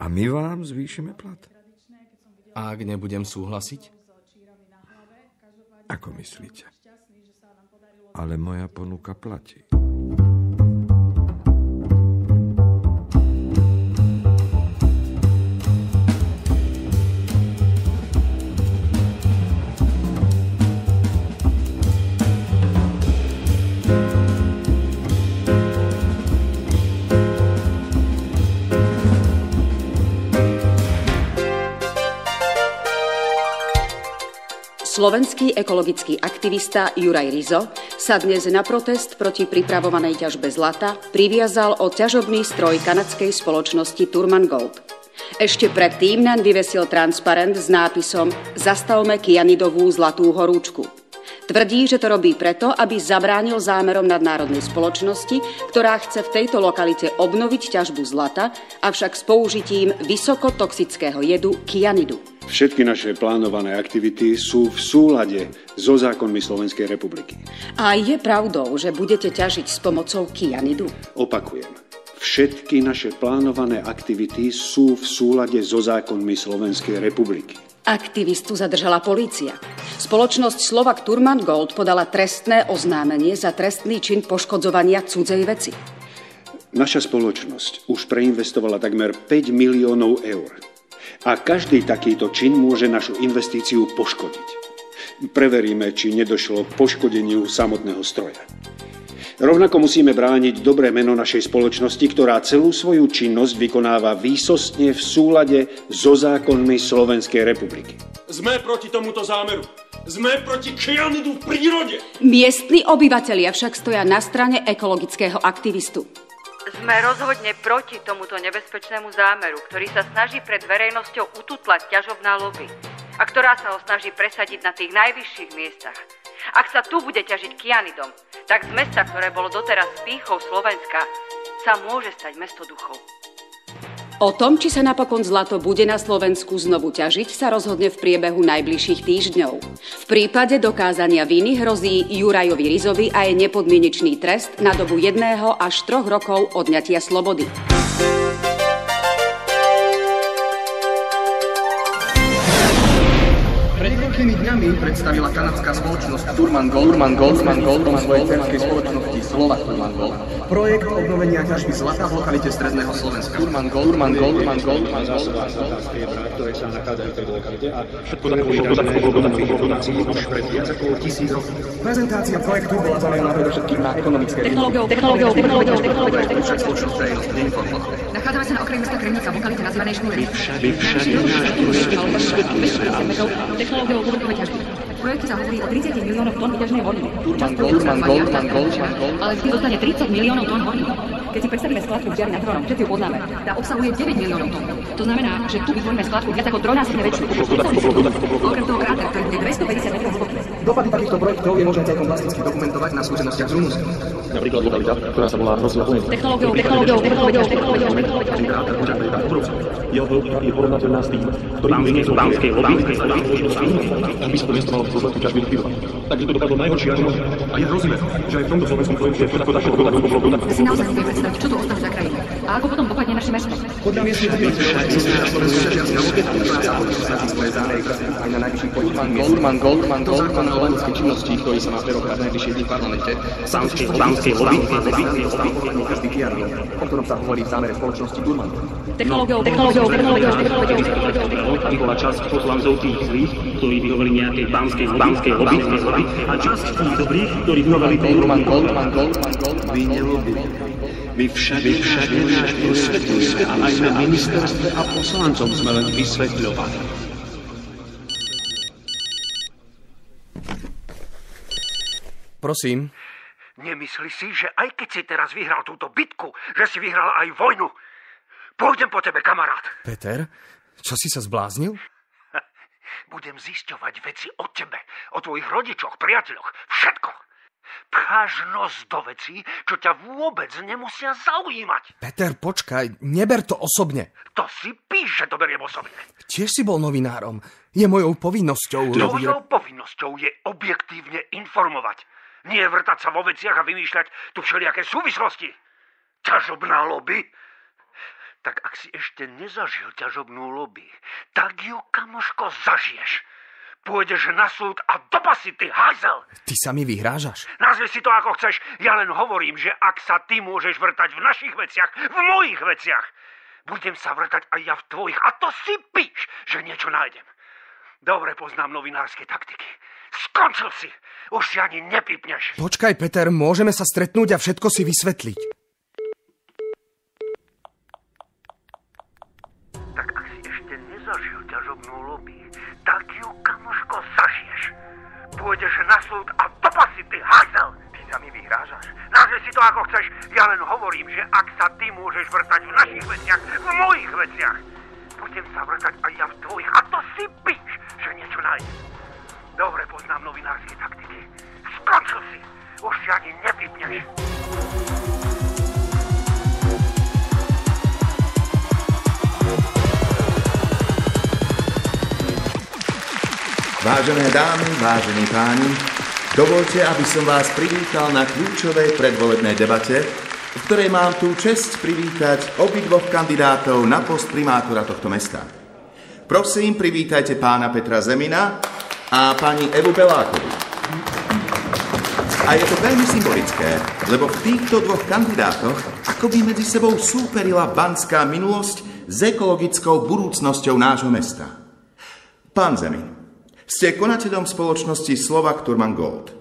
S16: a my vám zvýšime plat.
S7: A ak nebudem súhlasiť?
S16: Ako myslíte? Ale moja ponuka platí.
S17: Slovenský ekologický aktivista Juraj Rizo sa dnes na protest proti pripravovanej ťažbe zlata priviazal o ťažobný stroj kanadskej spoločnosti Turman Gold. Ešte predtým naň vyvesil transparent s nápisom Zastavme kyanidovú zlatú horúčku. Tvrdí, že to robí preto, aby zabránil zámerom nadnárodnej spoločnosti, ktorá chce v tejto lokalite obnoviť ťažbu zlata, avšak s použitím vysokotoxického jedu kyanidu.
S8: Všetky naše plánované aktivity sú v súlade so zákonmi Slovenskej republiky.
S17: A je pravdou, že budete ťažiť s pomocou kyanidu?
S8: Opakujem. Všetky naše plánované aktivity sú v súlade so zákonmi Slovenskej republiky.
S17: Aktivistu zadržala polícia. Spoločnosť Slovak Turman Gold podala trestné oznámenie za trestný čin poškodzovania cudzej veci.
S8: Naša spoločnosť už preinvestovala takmer 5 miliónov eur. A každý takýto čin môže našu investíciu poškodiť. Preveríme, či nedošlo k poškodeniu samotného stroja. Rovnako musíme brániť dobré meno našej spoločnosti, ktorá celú svoju činnosť vykonáva výsostne v súlade so zákonmi Slovenskej republiky.
S10: Sme proti tomuto zámeru. Sme proti kyanidu v prírode.
S17: Miestni obyvatelia však stoja na strane ekologického aktivistu.
S18: Sme rozhodne proti tomuto nebezpečnému zámeru, ktorý sa snaží pred verejnosťou ututlať ťažobná lobby a ktorá sa ho snaží presadiť na tých najvyšších miestach. Ak sa tu bude ťažiť kyanidom, tak z mesta, ktoré bolo doteraz pýchou Slovenska, sa môže stať mesto duchov.
S17: O tom, či sa napokon zlato bude na Slovensku znovu ťažiť, sa rozhodne v priebehu najbližších týždňov. V prípade dokázania viny hrozí Jurajovi Rizovi aj nepodmienečný trest na dobu 1 až 3 rokov odňatia slobody.
S7: Pred niekoľkými dňami predstavila kanadská spoločnosť Turman Gold svojej dcerskej spoločnosti Slovak Turman Gold projekt obnovenia ťažby zlata v lokalite stredného Slovenska. Turman Gold ktoré sa nachádzajú v tejto lokalite a všetko už pred viac ako 1000 rokov. Prezentácia projektu bola zameraná predovšetkým na ekonomické technológiou. Však spoločnosť verejnosť neinformovala.
S2: Nachádzame sa na okraji mesta Kremnica v lokalite nazvanej Šnúry.
S11: Technológiou povrchovej ťažby.
S19: V projekte sa hovorí o 30 miliónoch tón vyťaženej horniny.
S7: Turman Gold.
S19: Ale vždy dostane 30 miliónov tón horniny. Keď si predstavíme skladku v Žiari nad Hronom, všetci ju poznáme, tá obsahuje 9 miliónov tón. To znamená, že tu vytvoríme skladku viac ako trojnásobne väčšiu. Okrem toho kráter, ktorý bude 250 metrov hlboký.
S7: Dopady takýchto projektov je možné celkom plasticky dokumentovať na skúsenostiach z Rumunska.
S10: Napríklad lokalita, ktorá sa volá Hrozila planéty.
S19: Technológiou.
S10: Jeho hĺbka je porovnateľná s tým, ktorý Banskej lobby. Tam by sa to mesto malo v dôsledku ťažby likvidovať. Takže to dopadlo najhoršie až možné. A je hrozivé, že aj v tomto slovenskom projekte je všetko takto dopadlo.
S19: Si naozaj chcem predstaviť, čo tu ostane za krajinu. A ako potom dopadne naše mesto.
S7: Podľa miestnych aj na najvyšší počet Turman Gold to zákon o banskej činnosti, ktorý sa má prerokovať najvyššie v parlamente.
S15: Banskej lobby.
S7: Každý Kiano, o ktorom sa hovorí v zámere spoločnosti Turman.
S19: Technológiou.
S15: Aby bola časť poslancov tých zlých, ktorí vyhovorili nejakej banskej lobby, a časť tých dobrých, ktorí vyhovorili
S7: Turman Gold.
S12: Vy nelobili. My všade náš vysvetľujeme a aj na ministerstve a poslancom sme len vysvetľovali.
S7: Prosím.
S12: Nemyslí si, že aj keď si teraz vyhral túto bitku, že si vyhral aj vojnu? Pôjdem po tebe, kamarát.
S7: Peter, čo si sa zbláznil?
S12: Budem zisťovať veci o tebe, o tvojich rodičoch, priateľoch, všetko. Pcháš nos do vecí, čo ťa vôbec nemusia zaujímať.
S7: Peter, počkaj, neber to osobne.
S12: To si píš, že to beriem osobne.
S7: Tiež si bol novinárom. Je mojou povinnosťou.
S12: Tvojou povinnosťou je objektívne informovať. Nie vrtať sa vo veciach a vymýšľať tu všelijaké súvislosti. Ťažobná lobby? Tak ak si ešte nezažil ťažobnú lobby, tak ju, kamoško, zažiješ. Pôjdeš na súd a do pasy, ty hajzel!
S7: Ty sa mi vyhrážaš?
S12: Nazvi si to ako chceš, ja len hovorím, že ak sa ty môžeš vrtať v našich veciach, v mojich veciach, budem sa vrtať aj ja v tvojich a to si píš, že niečo nájdem. Dobre poznám novinárske taktiky. Skončil si! Už si ani nepípneš.
S7: Počkaj, Peter, môžeme sa stretnúť a všetko si vysvetliť.
S12: Tak ak si ešte nezažil ťažobnú lobby, tak ju, kamoško, zažiješ. Pôjdeš na súd a do pasy, ty hajzel! Ty sa mi vyhrážaš. Nazvi si to ako chceš, ja len hovorím, že ak sa ty môžeš vrtať v našich veciach, v mojich veciach, budem sa vrtať aj ja v tvojich a to si píš, že niečo nájdem. Dobre poznám novinárske taktiky. Skončil si! Už si ani nepípneš.
S20: Vážené dámy, vážení páni, dovoľte, aby som vás privítal na kľúčovej predvolebnej debate, v ktorej mám tú česť privítať obidvoch kandidátov na post primátora tohto mesta. Prosím, privítajte pána Petra Zemina a pani Evu Belákovú. A je to veľmi symbolické, lebo v týchto dvoch kandidátoch akoby medzi sebou súperila banská minulosť s ekologickou budúcnosťou nášho mesta. Pán Zemin, ste konateľom spoločnosti Slovak Turman Gold.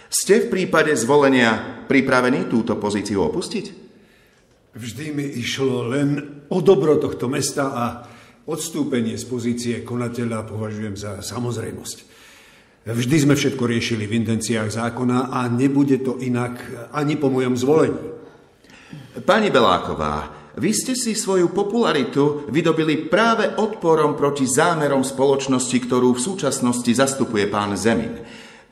S20: Ste v prípade zvolenia pripravení túto pozíciu opustiť?
S8: Vždy mi išlo len o dobro tohto mesta a odstúpenie z pozície konateľa považujem za samozrejmosť. Vždy sme všetko riešili v intenciách zákona a nebude to inak ani po mojom zvolení.
S20: Pani Beláková, vy ste si svoju popularitu vydobili práve odporom proti zámerom spoločnosti, ktorú v súčasnosti zastupuje pán Zemin.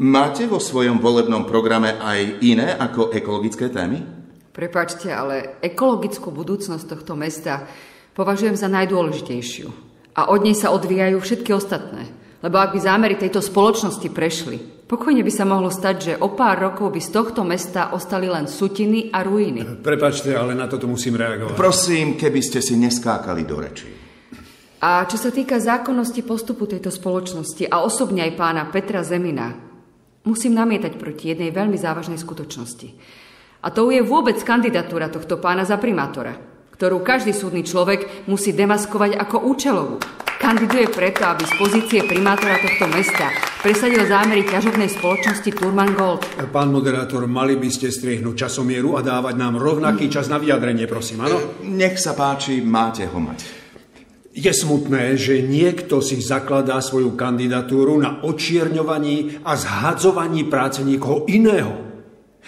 S20: Máte vo svojom volebnom programe aj iné ako ekologické témy?
S2: Prepáčte, ale ekologickú budúcnosť tohto mesta považujem za najdôležitejšiu. A od nej sa odvíjajú všetky ostatné. Lebo ak by zámery tejto spoločnosti prešli, pokojne by sa mohlo stať, že o pár rokov by z tohto mesta ostali len sutiny a ruiny.
S8: Prepáčte, ale na toto musím reagovať.
S20: Prosím, keby ste si neskákali do reči.
S2: A čo sa týka zákonnosti postupu tejto spoločnosti a osobne aj pána Petra Zemina, musím namietať proti jednej veľmi závažnej skutočnosti. A to je vôbec kandidatúra tohto pána za primátora, ktorú každý súdny človek musí demaskovať ako účelovú. Kandiduje preto, aby z pozície primátora tohto mesta presadil zámery ťažobnej spoločnosti Turman Gold.
S8: Pán moderátor, mali by ste striehnúť časomieru a dávať nám rovnaký čas na vyjadrenie, prosím, áno?
S20: Nech sa páči, máte ho mať.
S8: Je smutné, že niekto si zakladá svoju kandidatúru na očierňovaní a zhadzovaní práce niekoho iného.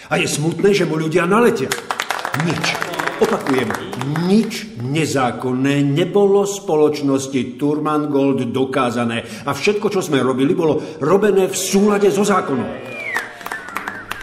S8: A je smutné, že mu ľudia naletia. Nič, opakujem, nič nezákonné nebolo spoločnosti Turman Gold dokázané. A všetko, čo sme robili, bolo robené v súlade so zákonom.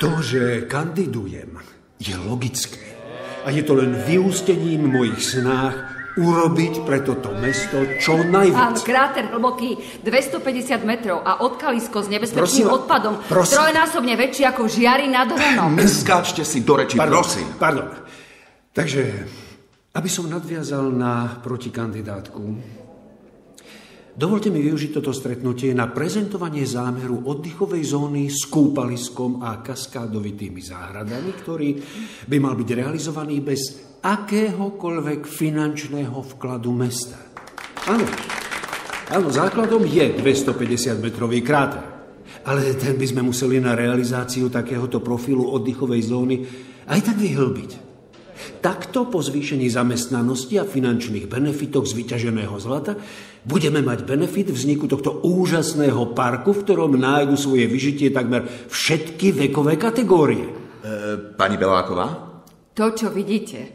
S8: To, že kandidujem, je logické. A je to len vyústením mojich snách urobiť pre toto mesto čo najviac.
S2: Pán, kráter hlboký 250 metrov a odkalisko s nebezpečným odpadom trojnásobne väčší ako Žiari nad Hronom.
S20: Neskáčte si do reči, prosím.
S8: Pardon. Takže, aby som nadviazal na protikandidátku, dovolte mi využiť toto stretnutie na prezentovanie zámeru oddychovej zóny s kúpaliskom a kaskádovitými záhradami, ktorý by mal byť realizovaný bez akéhokoľvek finančného vkladu mesta. Áno, základom je 250-metrový kráter, ale ten by sme museli na realizáciu takéhoto profilu oddychovej zóny aj tak vyhlbiť. Takto po zvýšení zamestnanosti a finančných benefitoch z vyťaženého zlata budeme mať benefit vzniku tohto úžasného parku, v ktorom nájdu svoje vyžitie takmer všetky vekové kategórie.
S20: Pani Beláková?
S2: To, čo vidíte,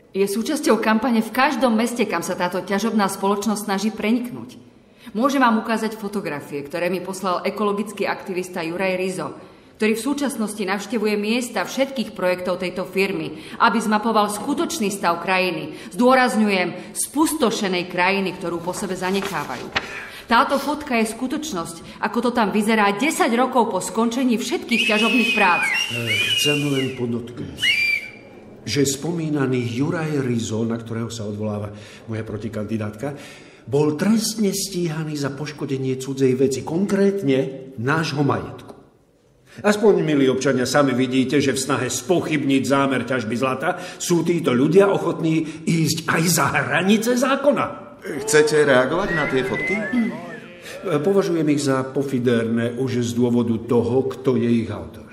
S2: je súčasťou kampane v každom meste, kam sa táto ťažobná spoločnosť snaží preniknúť. Môžem vám ukázať fotografie, ktoré mi poslal ekologický aktivista Juraj Rizo, ktorý v súčasnosti navštevuje miesta všetkých projektov tejto firmy, aby zmapoval skutočný stav krajiny. Zdôrazňujem, spustošenej krajiny, ktorú po sebe zanechávajú. Táto fotka je skutočnosť, ako to tam vyzerá 10 rokov po skončení všetkých ťažobných prác.
S8: Chcem len podotknúť, že spomínaný Juraj Rizo, na ktorého sa odvoláva moja protikandidátka, bol trestne stíhaný za poškodenie cudzej veci, konkrétne nášho majetku. Aspoň, milí občania, sami vidíte, že v snahe spochybniť zámer ťažby zlata sú títo ľudia ochotní ísť aj za hranice zákona.
S20: Chcete reagovať na tie fotky?
S8: Považujem ich za pofidérne už z dôvodu toho, kto je ich autor.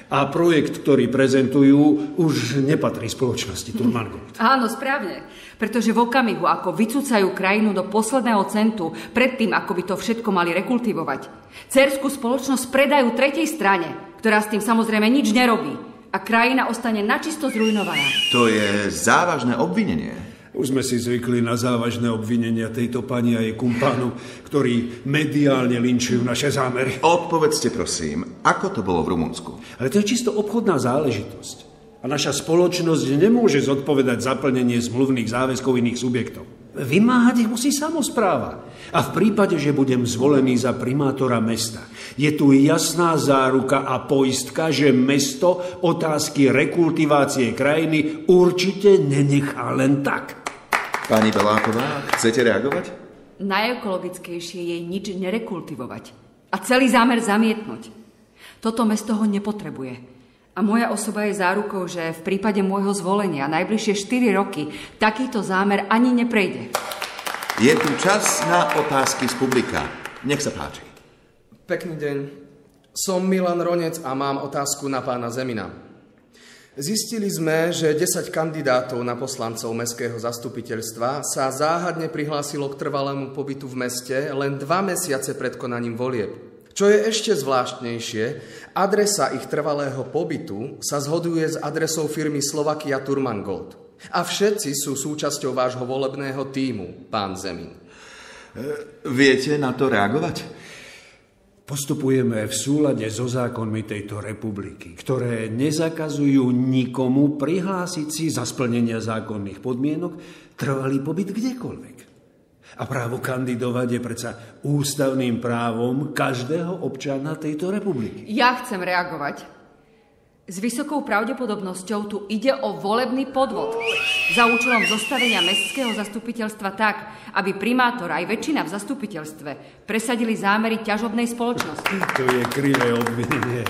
S8: A projekt, ktorý prezentujú, už nepatrí spoločnosti Turman Gold.
S2: Áno, správne. Pretože v okamihu, ako vycúcajú krajinu do posledného centu, predtým, ako by to všetko mali rekultivovať, dcérskú spoločnosť predajú tretej strane, ktorá s tým samozrejme nič nerobí. A krajina ostane načisto zrujnovaná.
S20: To je závažné obvinenie.
S8: Už sme si zvykli na závažné obvinenia tejto pani a jej kumpánu, ktorí mediálne linčujú naše zámery.
S20: Odpovedzte, prosím, ako to bolo v Rumunsku?
S8: Ale to je čisto obchodná záležitosť. A naša spoločnosť nemôže zodpovedať za plnenie zmluvných záväzkov iných subjektov. Vymáhať ich musí samospráva. A v prípade, že budem zvolený za primátora mesta, je tu jasná záruka a poistka, že mesto otázky rekultivácie krajiny určite nenechá len tak.
S20: Pani Beláková, chcete reagovať?
S2: Najekologickejšie je nič nerekultivovať a celý zámer zamietnúť. Toto mesto ho nepotrebuje. A moja osoba je zárukou, že v prípade môjho zvolenia najbližšie 4 roky takýto zámer ani neprejde.
S20: Je tu čas na otázky z publika. Nech sa páči.
S7: Pekný deň. Som Milan Ronec a mám otázku na pána Zemina. Zistili sme, že 10 kandidátov na poslancov mestského zastupiteľstva sa záhadne prihlásilo k trvalému pobytu v meste len 2 mesiace pred konaním volieb. Čo je ešte zvláštnejšie, adresa ich trvalého pobytu sa zhoduje s adresou firmy Slovakia Turman Gold. A všetci sú súčasťou vášho volebného tímu, pán Zemin.
S20: Viete na to reagovať?
S8: Postupujeme v súlade so zákonmi tejto republiky, ktoré nezakazujú nikomu prihlásiť si za splnenia zákonných podmienok trvalý pobyt kdekoľvek. A právo kandidovať je predsa ústavným právom každého občana tejto republiky.
S2: Ja chcem reagovať. S vysokou pravdepodobnosťou tu ide o volebný podvod za účelom zostavenia mestského zastupiteľstva tak, aby primátor aj väčšina v zastupiteľstve presadili zámery ťažobnej spoločnosti.
S8: To je krivé obvinenie.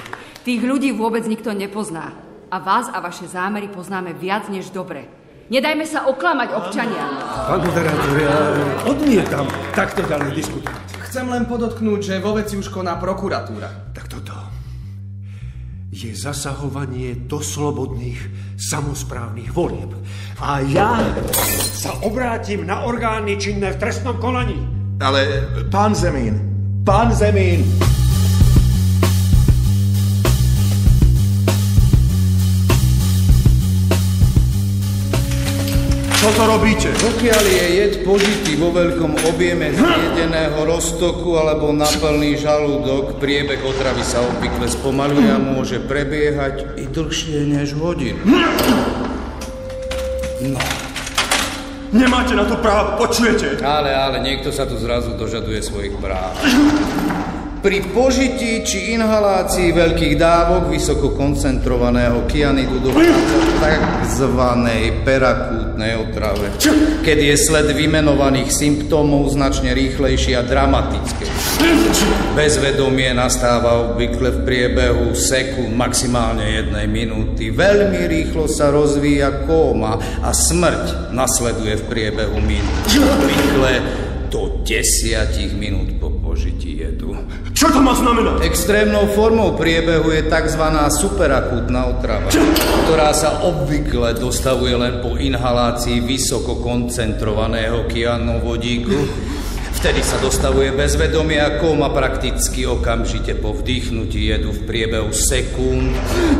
S2: Tých ľudí vôbec nikto nepozná. A vás a vaše zámery poznáme viac než dobre. Nedajme sa oklamať, občania.
S8: Pán moderátor, ja odmietam takto ďalej diskutovať.
S7: Chcem len podotknúť, že vo veci už koná prokuratúra.
S8: Tak toto je zasahovanie do slobodných samosprávnych volieb. A ja sa obrátim na orgány činné v trestnom konaní.
S20: Ale pán Zemín. Čo to robíte?
S21: Pokiaľ je jed požitý vo veľkom objeme z jedeného roztoku alebo na plný žalúdok, priebeh otravy sa obvykle spomaľuje a môže prebiehať i dlhšie než hodinu.
S10: No. Nemáte na to právo, počujete?
S21: Ale niekto sa tu zrazu dožaduje svojich práv. Pri požití či inhalácii veľkých dávok vysoko koncentrovaného kyanidu dochádza k takzvanej perakútnej otrave, keď je sled vymenovaných symptómov značne rýchlejší a dramatickejší. Bezvedomie nastáva obvykle v priebehu sekúnd, maximálne 1 minúty. Veľmi rýchlo sa rozvíja kóma a smrť nasleduje v priebehu minút. Obvykle do 10 minút po požití jedu.
S10: Čo to má znamenať?
S21: Extrémnou formou priebehu je tzv. Superakútna otrava, ktorá sa obvykle dostavuje len po inhalácii vysoko koncentrovaného kyanovodíku. Vtedy sa dostavuje bezvedomie a kóma prakticky okamžite po vdýchnutí jedu v priebehu sekúnd.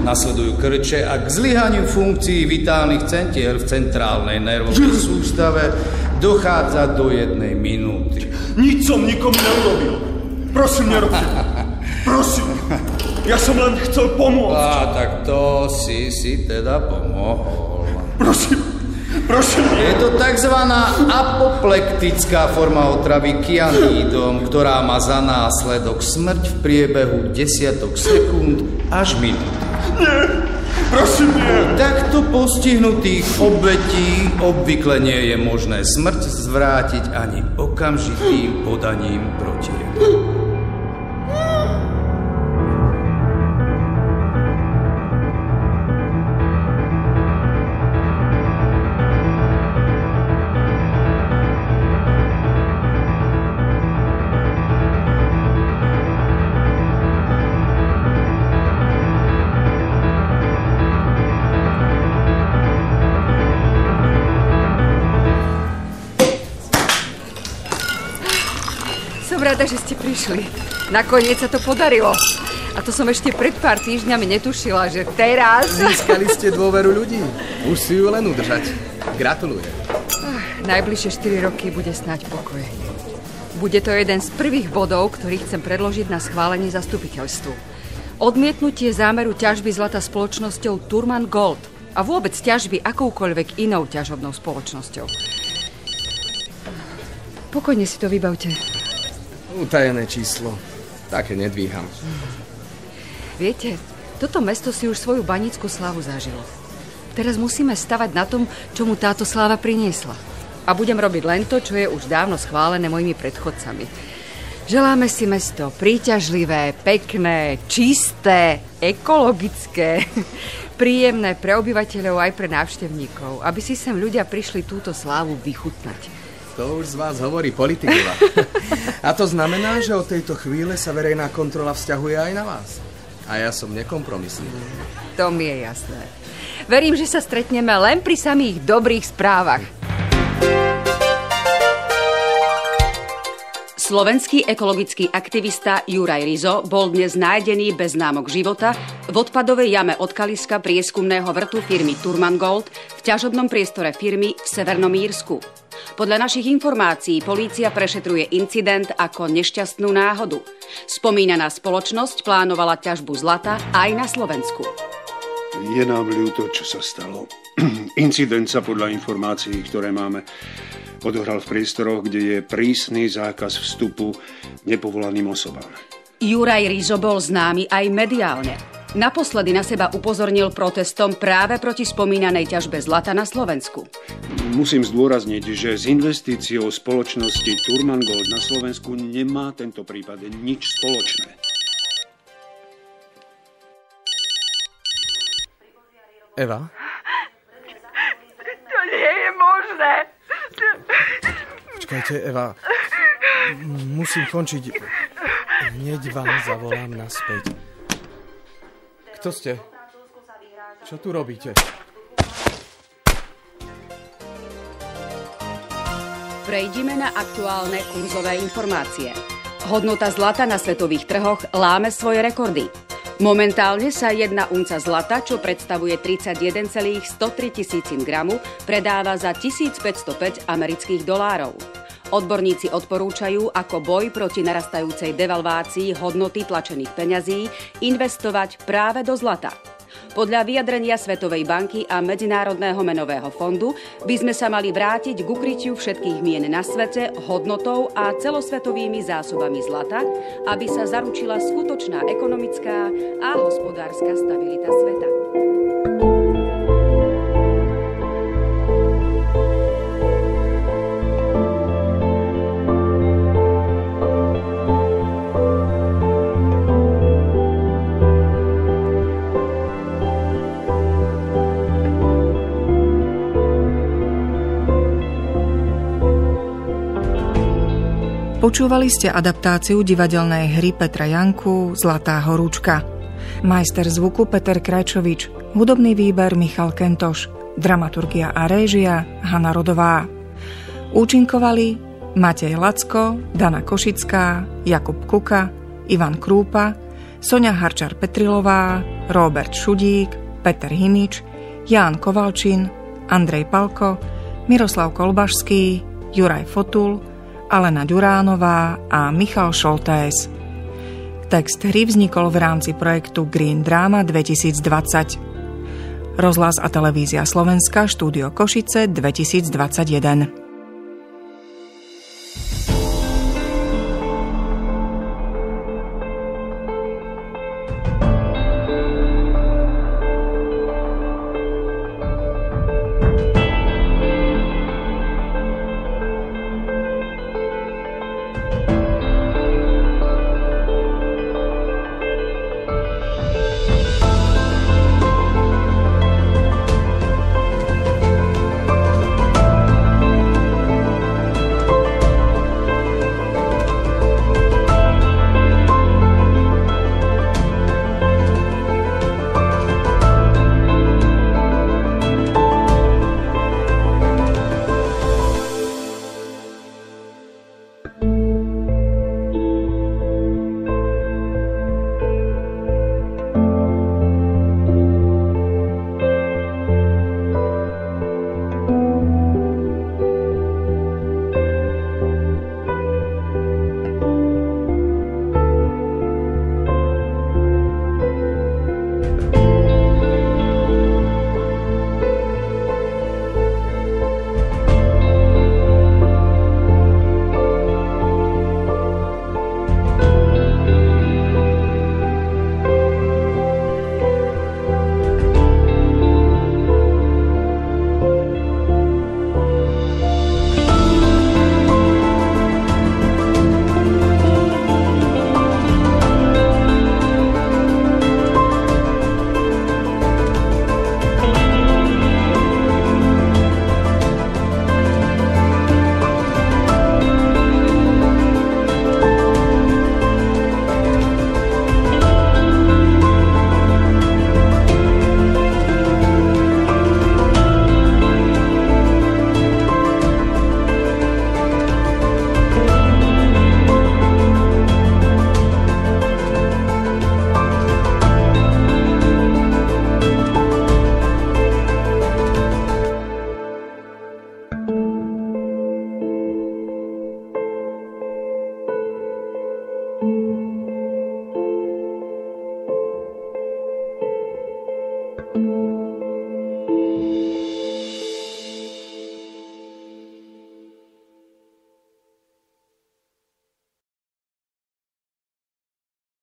S21: Nasledujú krče a k zlyhaniu funkcií vitálnych centier v centrálnej nervovej sústave dochádza do 1 minúty.
S10: Nič som nikomu neurobil. Prosím, nerobte. Prosím. Ja som len chcel pomôcť.
S21: Tak to si teda pomohol.
S10: Prosím.
S21: Je to takzvaná apoplektická forma otravy kyanidom, ktorá má za následok smrť v priebehu desiatok sekúnd až minút.
S10: Nie. Prosím, nie.
S21: Takto postihnutých obetí obvykle nie je možné smrť zvrátiť ani okamžitým podaním protilieku.
S2: Rada, že ste prišli. Nakoniec sa to podarilo. A to som ešte pred pár týždňami netušila, že teraz...
S7: Získali ste dôveru ľudí. Už si ju len udržať. Gratulujem.
S2: Najbližšie 4 roky bude snáď pokoj. Bude to jeden z prvých bodov, ktorý chcem predložiť na schválenie zastupiteľstvu. Odmietnutie zámeru ťažby zlata spoločnosťou Turman Gold a vôbec ťažby akoukoľvek inou ťažobnou spoločnosťou. Pokojne si to vybavte.
S7: Utajené číslo. Také nedvíham.
S2: Viete, toto mesto si už svoju banícku slávu zažilo. Teraz musíme stavať na tom, čo mu táto sláva priniesla. A budem robiť len to, čo je už dávno schválené mojimi predchodcami. Želáme si mesto príťažlivé, pekné, čisté, ekologické, príjemné pre obyvateľov aj pre návštevníkov, aby si sem ľudia prišli túto slávu vychutnať.
S7: To už z vás hovorí politikova. A to znamená, že od tejto chvíle sa verejná kontrola vzťahuje aj na vás. A ja som nekompromisný.
S2: To mi je jasné. Verím, že sa stretneme len pri samých dobrých správach.
S17: Slovenský ekologický aktivista Juraj Rizo bol dnes nájdený bez známok života v odpadovej jame odkaliska prieskumného vrtu firmy Turman Gold v ťažobnom priestore firmy v Severnom Írsku. Podľa našich informácií polícia prešetruje incident ako nešťastnú náhodu. Spomínaná spoločnosť plánovala ťažbu zlata aj na Slovensku.
S8: Je nám ľúto, čo sa stalo. Incident sa podľa informácií, ktoré máme, odohral v priestoroch, kde je prísny zákaz vstupu nepovolaným osobám.
S17: Juraj Rizo bol známy aj mediálne. Naposledy na seba upozornil protestom práve proti spomínanej ťažbe zlata na Slovensku.
S8: Musím zdôrazniť, že s investíciou spoločnosti Turman Gold na Slovensku nemá tento prípad nič spoločné.
S7: Eva?
S18: To nie je možné.
S7: Počkajte, Eva. Musím končiť. Hneď vám zavolám naspäť. Kto ste? Čo tu robíte?
S17: Prejdime na aktuálne kurzové informácie. Hodnota zlata na svetových trhoch láme svoje rekordy. Momentálne sa 1 unca zlata, čo predstavuje 31,103 gramu, predáva za $1505 amerických dolárov. Odborníci odporúčajú ako boj proti narastajúcej devalvácii hodnoty tlačených peňazí investovať práve do zlata. Podľa vyjadrenia Svetovej banky a Medzinárodného menového fondu by sme sa mali vrátiť k ukrytiu všetkých mien na svete hodnotou a celosvetovými zásobami zlata, aby sa zaručila skutočná ekonomická a hospodárska stabilita sveta.
S1: Počúvali ste adaptáciu divadelnej hry Petra Janku Zlatá horúčka. Majster zvuku Peter Krajčovič, hudobný výber Michal Kentoš, dramaturgia a réžia Hana Rodová. Účinkovali Matej Lacko, Dana Košická, Jakub Kuka, Ivan Krúpa, Soňa Harčar-Petrilová, Róbert Šudík, Peter Hinič, Ján Kovalčin, Andrej Palko, Miroslav Kolbašský, Juraj Fotul, Alena Ďuránová a Michal Šoltés. Text hry vznikol v rámci projektu Green Drama 2020. Rozhlas a televízia Slovenska, štúdio Košice 2021.